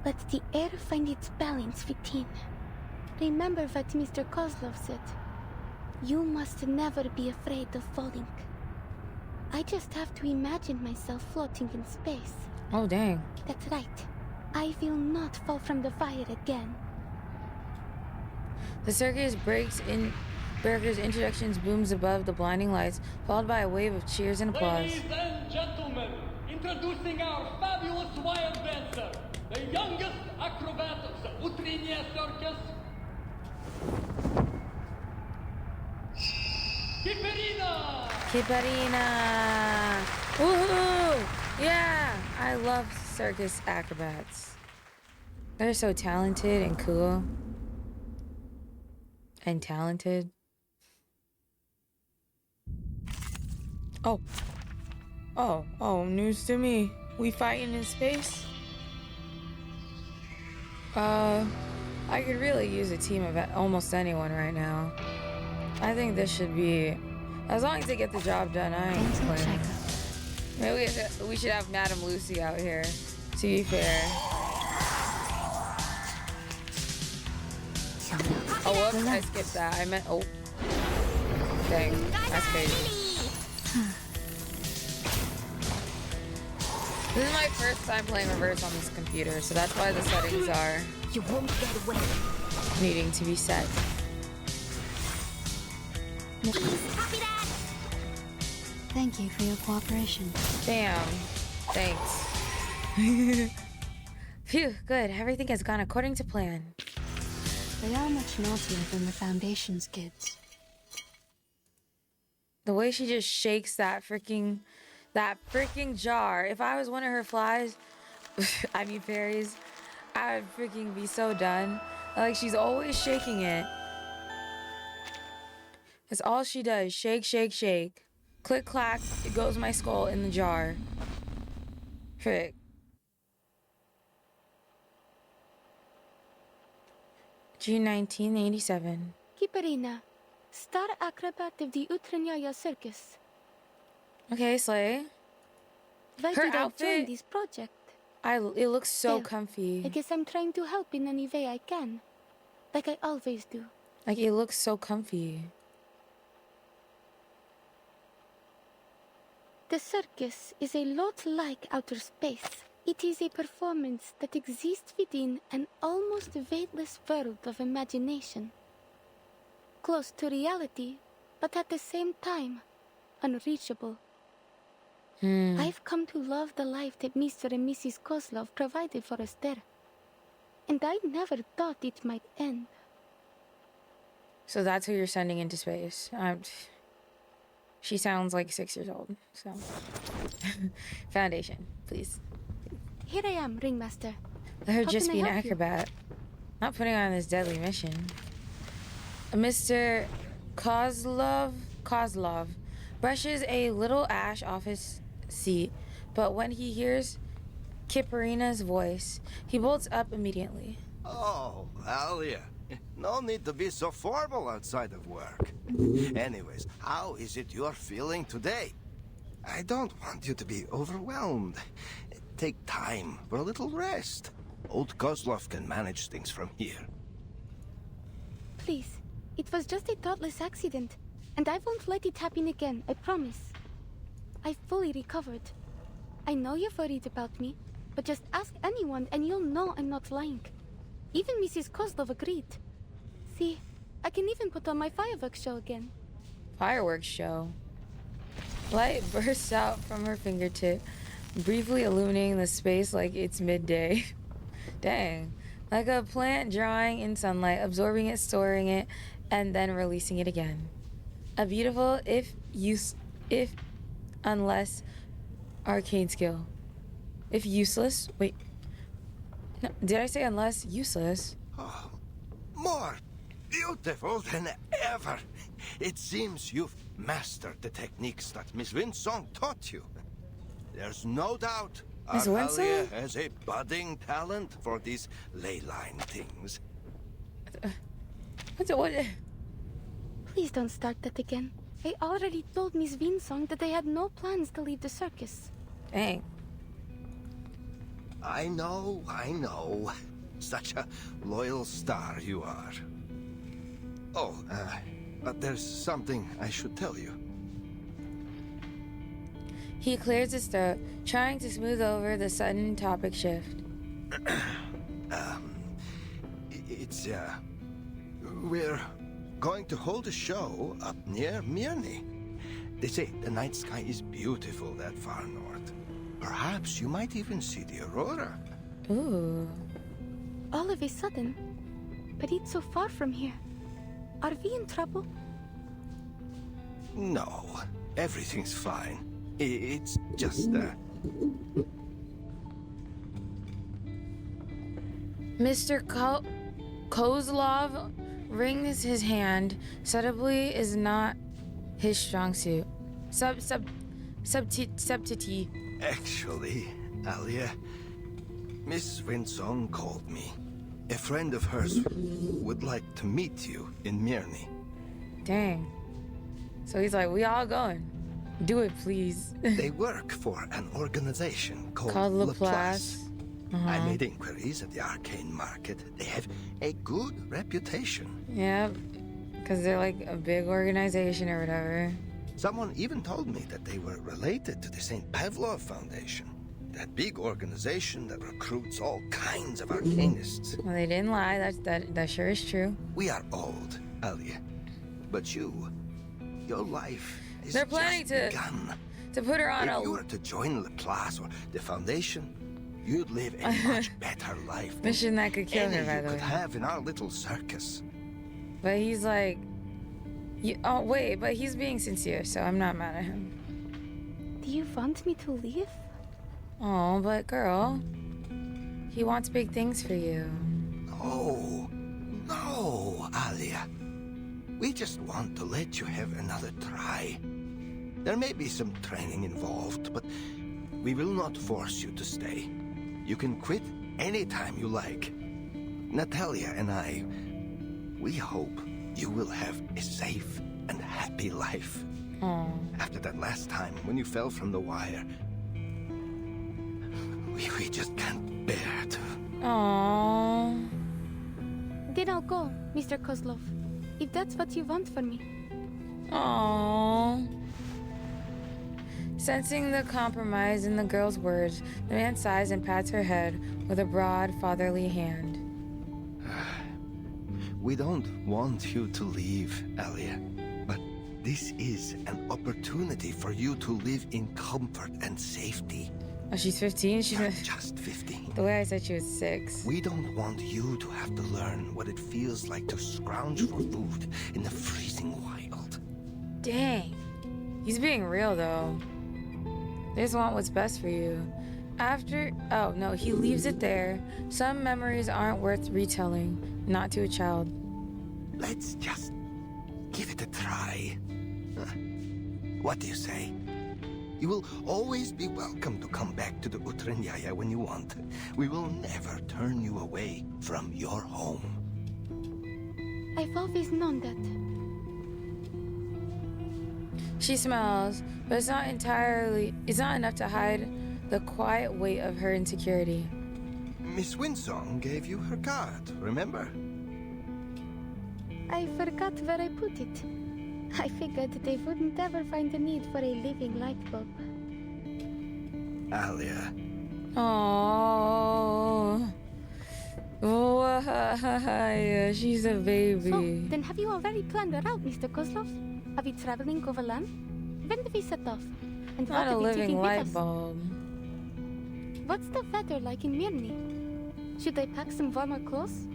Let the air find its balance within. Remember what Mr. Kozlov said. You must never be afraid of falling. I just have to imagine myself floating in space. Oh, dang. That's right. I will not fall from the fire again. The circus breaks in. Berger's introductions booms above the blinding lights, followed by a wave of cheers and applause. Ladies and gentlemen, introducing our fabulous wild dancer, the youngest acrobat of the Utrinia circus, Kiperina! Kiperina! Woohoo! Yeah! I love circus acrobats. They're so talented and cool. And talented. Oh, news to me. We fighting in space? I could really use a team of almost anyone right now. I think this should be, as long as they get the job done, I ain't complaining. Maybe we should have Madame Lucy out here, to be fair. Oh, whoops, I skipped that. I meant, oh. Dang, that's crazy. This is my first time playing reverse on this computer, so that's why the settings are You won't get away. needing to be set. Thank you for your cooperation. Damn. Thanks. Phew, good. Everything has gone according to plan. They are much naughtier than the Foundation's kids. The way she just shakes that freaking jar. If I was one of her flies, I mean fairies, I would freaking be so done. Like, she's always shaking it. That's all she does. Shake, shake, shake. Click, clack, it goes my skull in the jar. Frick. June 1987. Kiperina, star acrobat of the Utranyaya circus. Okay, Slay. Why Her did I outfit, join this project? it looks so Well, comfy. I guess I'm trying to help in any way I can. Like I always do. Like, it looks so comfy. The circus is a lot like outer space. It is a performance that exists within an almost weightless world of imagination. Close to reality, but at the same time, unreachable. I've come to love the life that Mr. and Mrs. Kozlov provided for us there. And I never thought it might end. So that's who you're sending into space. She sounds like 6 years old, so. Foundation, please. Here I am, Ringmaster. Let her How just can be I an help you? acrobat. Not putting her on this deadly mission. Mr. Kozlov brushes a little ash off his seat, but when he hears Kiperina's voice, he bolts up immediately. Oh, Alia. No need to be so formal outside of work. Anyways, how is it you're feeling today? I don't want you to be overwhelmed. Take time for a little rest. Old Kozlov can manage things from here. Please, it was just a thoughtless accident, and I won't let it happen again, I promise. I've fully recovered. I know you're worried about me, but just ask anyone and you'll know I'm not lying. Even Mrs. Kozlov agreed. See, I can even put on my fireworks show again. Fireworks show. Light bursts out from her fingertip, briefly illuminating the space like it's midday. Dang. Like a plant drawing in sunlight, absorbing it, storing it, and then releasing it again. A beautiful, unless arcane skill. If useless, wait. No, did I say unless? Useless. Oh, more beautiful than ever. It seems you've mastered the techniques that Miss Windsong taught you. There's no doubt Miss Alia Windsong? has a budding talent for these ley line things. What? Please don't start that again. I already told Miss Windsong that I had no plans to leave the circus. Dang. I know. Such a loyal star you are. Oh, but there's something I should tell you. He clears his throat, trying to smooth over the sudden topic shift. We're going to hold a show up near Mirny. They say the night sky is beautiful that far north. Perhaps you might even see the aurora. Ooh. All of a sudden? But it's so far from here. Are we in trouble? No, everything's fine. It's just, Mr. Kozlov his hand. Subtly is not his strong suit. subtlety. Actually, Alia, Miss Windsong called me. A friend of hers would like to meet you in Mirny. Dang. So he's like, we all going. Do it, please. They work for an organization called Laplace. I made inquiries at the arcane market. They have a good reputation. Yeah, because they're like a big organization or whatever. Someone even told me that they were related to the St. Pavlov Foundation. That big organization that recruits all kinds of arcanists. Well, they didn't lie. That sure is true. We are old, Alia. But your life is They're planning begun. to put her on If you were to join Laplace or the Foundation, you'd live a much better life. Mission that could kill her, by you the could way. have in our little circus. But he's like, oh wait, but he's being sincere, so I'm not mad at him. Do you want me to leave? Oh, but girl, he wants big things for you. No, Alia. We just want to let you have another try. There may be some training involved, but we will not force you to stay. You can quit anytime you like. Natalia and I, we hope you will have a safe and happy life. Aww. After that last time when you fell from the wire, we just can't bear to. Aww. Then I'll go, Mr. Kozlov, if that's what you want for me. Aww. Sensing the compromise in the girl's words, the man sighs and pats her head with a broad, fatherly hand. We don't want you to leave, Alia, but this is an opportunity for you to live in comfort and safety. Oh, she's 15? You're just 15. The way I said she was 6. We don't want you to have to learn what it feels like to scrounge for food in the freezing wild. Dang. He's being real, though. They just want what's best for you. Oh no, he leaves it there. Some memories aren't worth retelling, not to a child. Let's just give it a try. What do you say? You will always be welcome to come back to the Utranyaya when you want. We will never turn you away from your home. I've always known that. She smiles, but it's not enough to hide the quiet weight of her insecurity. Miss Windsong gave you her card, remember? I forgot where I put it. I figured they wouldn't ever find the need for a living light bulb. Alia. Aww. Why? She's a baby. So, then have you already planned a route, Mr. Kozlov? Are we traveling overland? When do we set off? And Not what a are we living taking with light us? bulb. What's the weather like in Mirny? Should I pack some warmer clothes?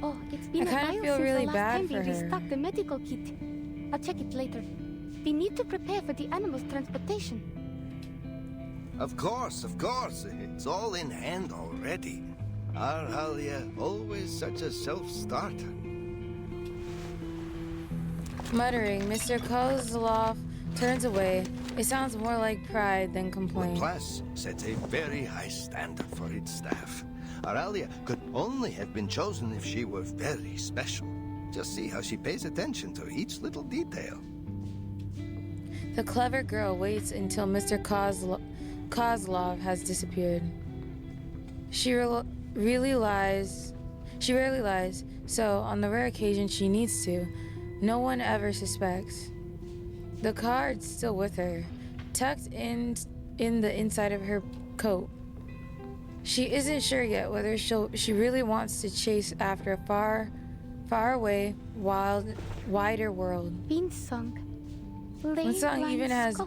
Oh, it's been I a while kinda feel since really the last bad time for we her. restocked the medical kit. I'll check it later. We need to prepare for the animals' transportation. Of course. It's all in hand already. Our Alia, always such a self-starter. Muttering, Mr. Kozlov turns away. It sounds more like pride than complaint. Laplace sets a very high standard for its staff. Our Alia could only have been chosen if she were very special. Just see how she pays attention to each little detail. The clever girl waits until Mr. Kozlov has disappeared. She rarely lies, so on the rare occasion she needs to, no one ever suspects. The card's still with her, tucked in the inside of her coat. She isn't sure yet whether she really wants to chase after a far away, wider world. Windsong. Windsong even has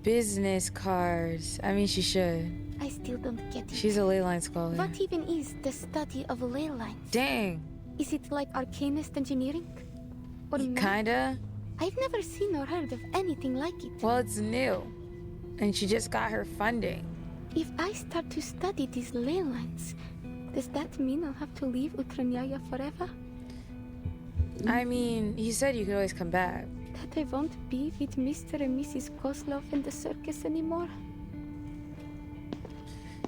business cards. I mean, she should. I still don't get it. She's a ley line scholar. What even is the study of ley lines? Dang. Is it like arcanist engineering? Or Kinda. I've never seen or heard of anything like it. Well, it's new. And she just got her funding. If I start to study these ley lines, does that mean I'll have to leave Utranyaya forever? I mean, he said you could always come back. that I won't be with Mr. and Mrs. Kozlov in the circus anymore?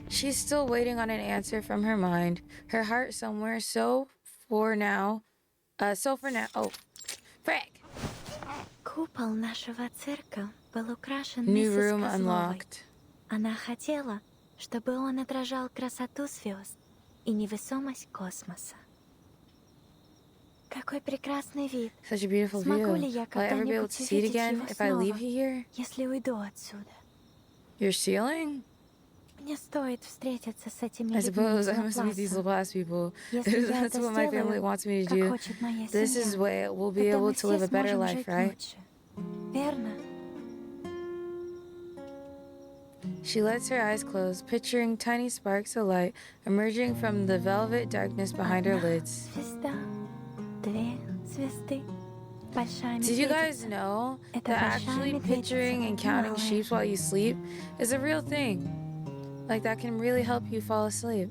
She's still waiting on an answer from her mind, her heart somewhere. For now, oh, frick! Купол нашего цирка был украшен New миссис room Козловой. unlocked. Она хотела, чтобы он отражал красоту звезд и невесомость космоса. Какой прекрасный вид. Such a beautiful Смогу view. ли я Will I ever be able когда-нибудь to see it увидеть again его if I leave снова, here? если уйду отсюда? Your ceiling? Мне стоит встретиться с этими I людьми suppose из I must meet these Laplace. Laplace people. Если я That's это what my family сделаю, wants me to как do. хочет моя This is семья, way we'll be тогда able мы to live все a better сможем life, жить right? лучше. Верно? She lets her eyes close, picturing tiny sparks of light emerging from the velvet darkness behind her lids. Звезда, две звезды, большая Did you guys медведица. know Это that большая actually медведица picturing and и counting малая. sheep while you sleep is a real thing? Like that can really help you fall asleep.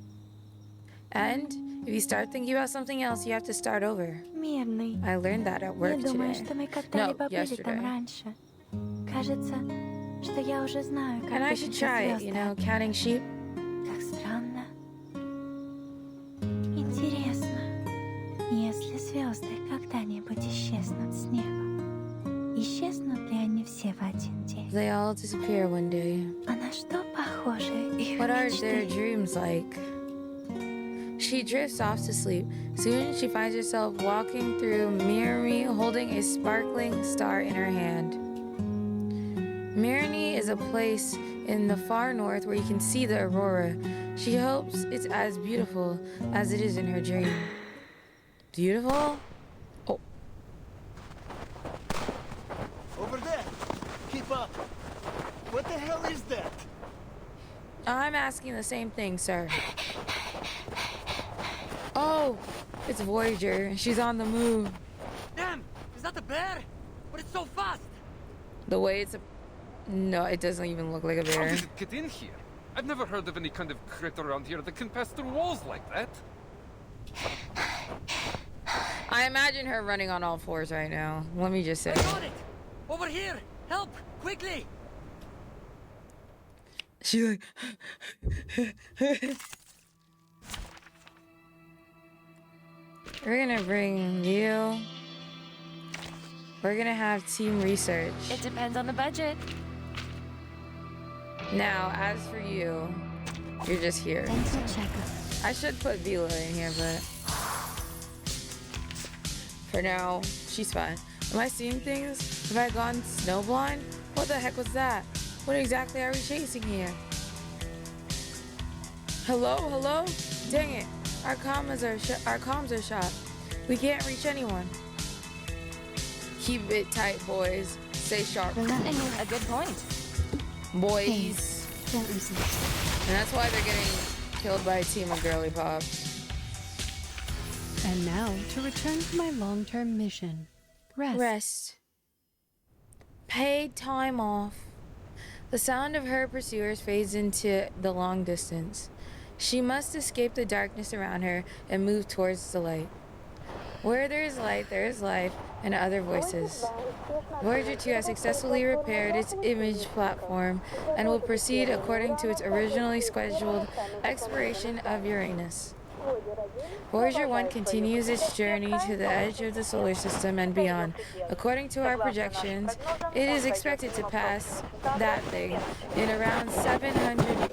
And if you start thinking about something else, you have to start over. Мирный. I learned that at work Не думаю, today. что мы No, когда-либо были там yesterday. раньше. Кажется, что я уже знаю, как And I быть should без try it, звезд. you know, counting sheep. Как странно. Интересно, если звезды когда-нибудь исчезнут с неба, исчезнут ли они все в один день? They all disappear one day. А на что похожи их What are their мечты? dreams like? She drifts off to sleep. Soon she finds herself walking through Mirny holding a sparkling star in her hand. Mirny is a place in the far north where you can see the aurora. She hopes it's as beautiful as it is in her dream. Beautiful? Oh. Over there! Keep up! What the hell is that? I'm asking the same thing, sir. Oh, it's Voyager. She's on the move. Damn! Is that a bear? But it's so fast! The way it's a... No, it doesn't even look like a How bear. did it get in here? I've never heard of any kind of critter around here that can pass through walls like that. I imagine her running on all fours right now. Let me just say. I got it! Over here! Help! Quickly! She like... We're gonna bring you. We're gonna have team research. It depends on the budget. Now, as for you, you're just here. I should put Vila in here, but for now, she's fine. Am I seeing things? Have I gone snowblind? What the heck was that? What exactly are we chasing here? Hello, hello? Dang it! Our comms are shot. We can't reach anyone. Keep it tight, boys. Stay sharp. A good point. Boys. Don't listen. And that's why they're getting killed by a team of girly pops. And now, to return to my long-term mission. Rest. Paid time off. The sound of her pursuers fades into the long distance. She must escape the darkness around her and move towards the light. Where there is light, there is life, and other voices. Voyager 2 has successfully repaired its image platform and will proceed according to its originally scheduled exploration of Uranus. Voyager 1 continues its journey to the edge of the solar system and beyond. According to our projections, it is expected to pass that thing in around 700...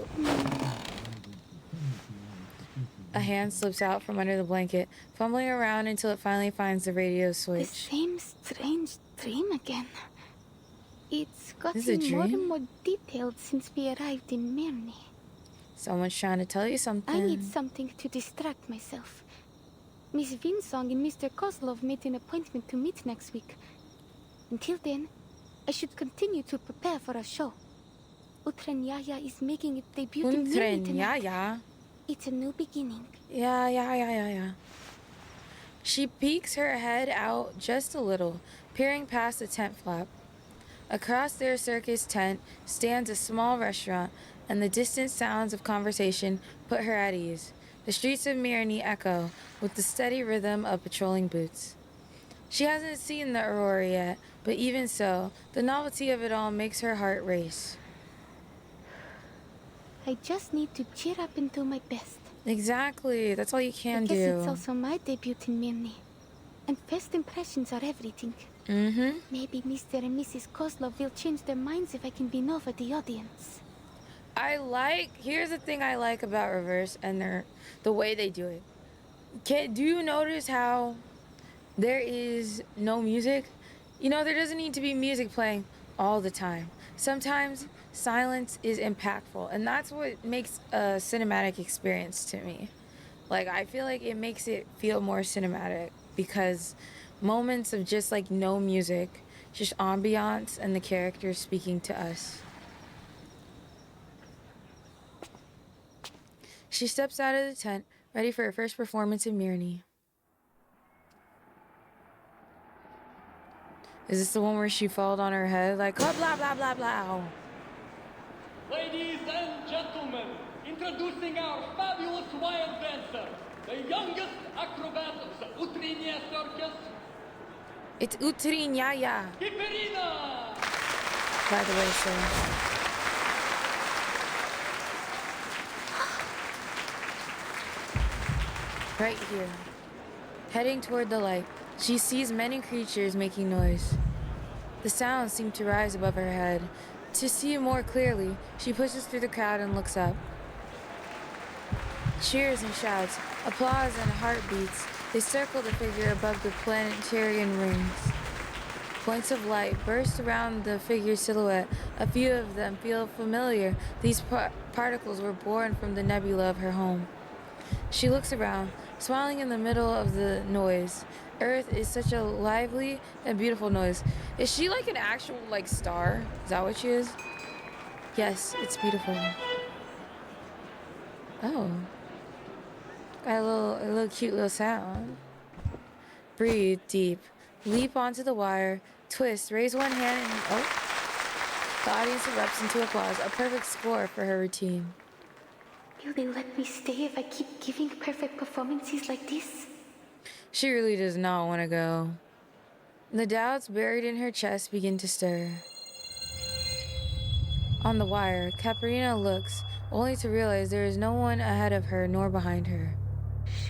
A hand slips out from under the blanket, fumbling around until it finally finds the radio The switch. same strange dream again. It's Is it a gotten more dream? and more detailed since we arrived in Mirny. Someone's trying to tell you something. I need something to distract myself. Miss Windsong and Mr. Kozlov made an appointment to meet next week. Until then, I should continue to prepare for a show. Utranyaya is making its debut in Mirny tonight. Utranyaya? It's a new beginning. Yeah. She peeks her head out just a little, peering past the tent flap. Across their circus tent stands a small restaurant, and the distant sounds of conversation put her at ease. The streets of Mirny echo with the steady rhythm of patrolling boots. She hasn't seen the aurora yet, But even so, the novelty of it all makes her heart race. I just need to cheer up and do my best. Exactly, that's all you can do. I guess it's also my debut in Mirny. And first impressions are everything. Maybe Mr. and Mrs. Kozlov will change their minds if I can win over the audience. Here's the thing I like about Reverse and the way they do it. Do you notice how there is no music? You know, there doesn't need to be music playing all the time. Sometimes silence is impactful, and that's what makes a cinematic experience to me. Like, I feel like it makes it feel more cinematic because moments of just like no music, just ambiance and the characters speaking to us. She steps out of the tent, ready for her first performance in Mirny. Is this the one where she fell on her head like, oh, blah, blah, blah, blah? Ladies and gentlemen, introducing our fabulous wild dancer, the youngest acrobat of the Utrinia circus. It's Utrinia. Kiperina! By the way, sir. Right here, heading toward the light, she sees many creatures making noise. The sounds seem to rise above her head. To see more clearly, she pushes through the crowd and looks up. Cheers and shouts, applause and heartbeats, they circle the figure above the planetarian rings. Points of light burst around the figure's silhouette. A few of them feel familiar. These particles were born from the nebula of her home. She looks around, smiling in the middle of the noise. Earth is such a lively and beautiful noise. Is she like an actual like star? Is that what she is? Yes, it's beautiful. Oh. Got a little cute little sound. Breathe deep. Leap onto the wire. Twist. Raise one hand and oh. The audience erupts into applause. A perfect score for her routine. Will they let me stay if I keep giving perfect performances like this? She really does not want to go. The doubts buried in her chest begin to stir. On the wire, Kiperina looks, only to realize there is no one ahead of her nor behind her.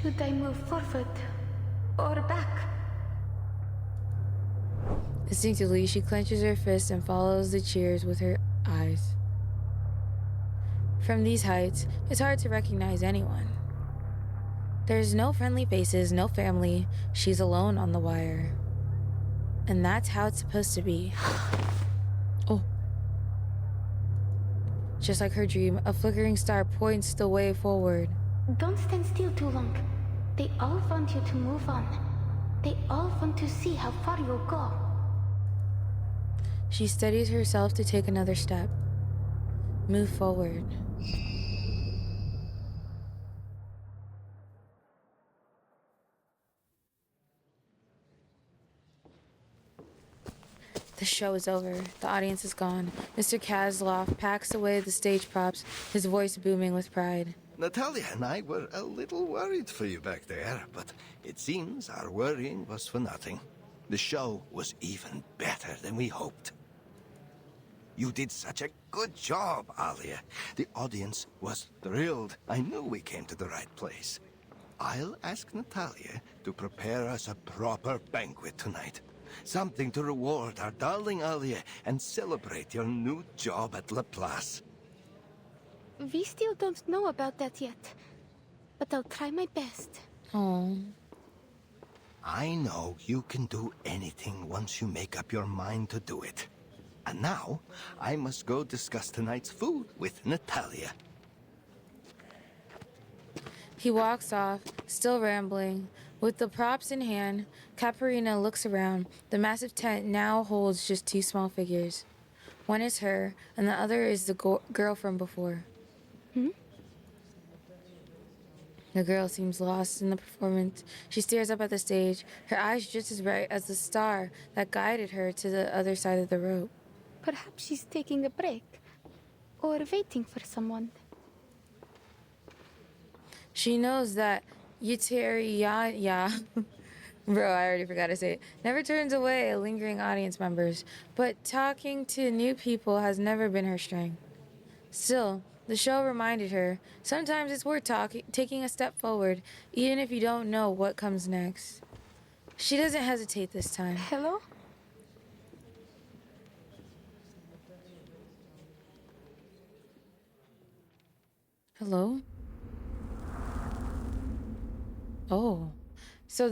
Should I move forward or back? Instinctively, she clenches her fist and follows the cheers with her eyes. From these heights, it's hard to recognize anyone. There's no friendly faces, no family. She's alone on the wire. And that's how it's supposed to be. Oh. Just like her dream, a flickering star points the way forward. Don't stand still too long. They all want you to move on. They all want to see how far you'll go. She steadies herself to take another step. Move forward. The show is over. The audience is gone. Mr. Kozlov packs away the stage props, his voice booming with pride. Natalia and I were a little worried for you back there, but it seems our worrying was for nothing. The show was even better than we hoped. You did such a good job, Alia. The audience was thrilled. I knew we came to the right place. I'll ask Natalia to prepare us a proper banquet tonight. Something to reward our darling Alia and celebrate your new job at Laplace. We still don't know about that yet, but I'll try my best. Oh. I know you can do anything once you make up your mind to do it. And now, I must go discuss tonight's food with Natalia. He walks off, still rambling. With the props in hand, Kiperina looks around. The massive tent now holds just two small figures. One is her, and the other is the girl from before. The girl seems lost in the performance. She stares up at the stage, her eyes just as bright as the star that guided her to the other side of the rope. Perhaps she's taking a break, or waiting for someone. She knows that Uteriya Bro, I already forgot to say it. Never turns away lingering audience members, but talking to new people has never been her strength. Still, the show reminded her, sometimes it's worth taking a step forward, even if you don't know what comes next. She doesn't hesitate this time. Hello? Hello? Oh. So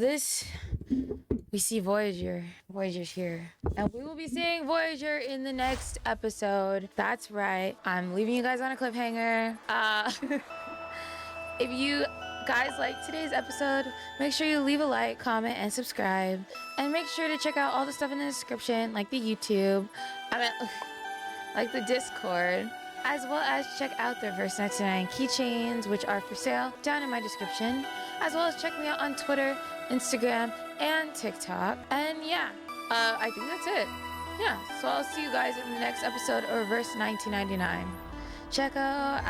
we see Voyager. Voyager's here. And we will be seeing Voyager in the next episode. That's right. I'm leaving you guys on a cliffhanger. If you guys liked today's episode, make sure you leave a like, comment, and subscribe. And make sure to check out all the stuff in the description, like the YouTube, like the Discord, as well as check out their Verse 99 keychains, which are for sale down in my description, as well as check me out on Twitter, Instagram, and TikTok. And yeah, I think that's it. Yeah, so I'll see you guys in the next episode of Verse 1999. Check out.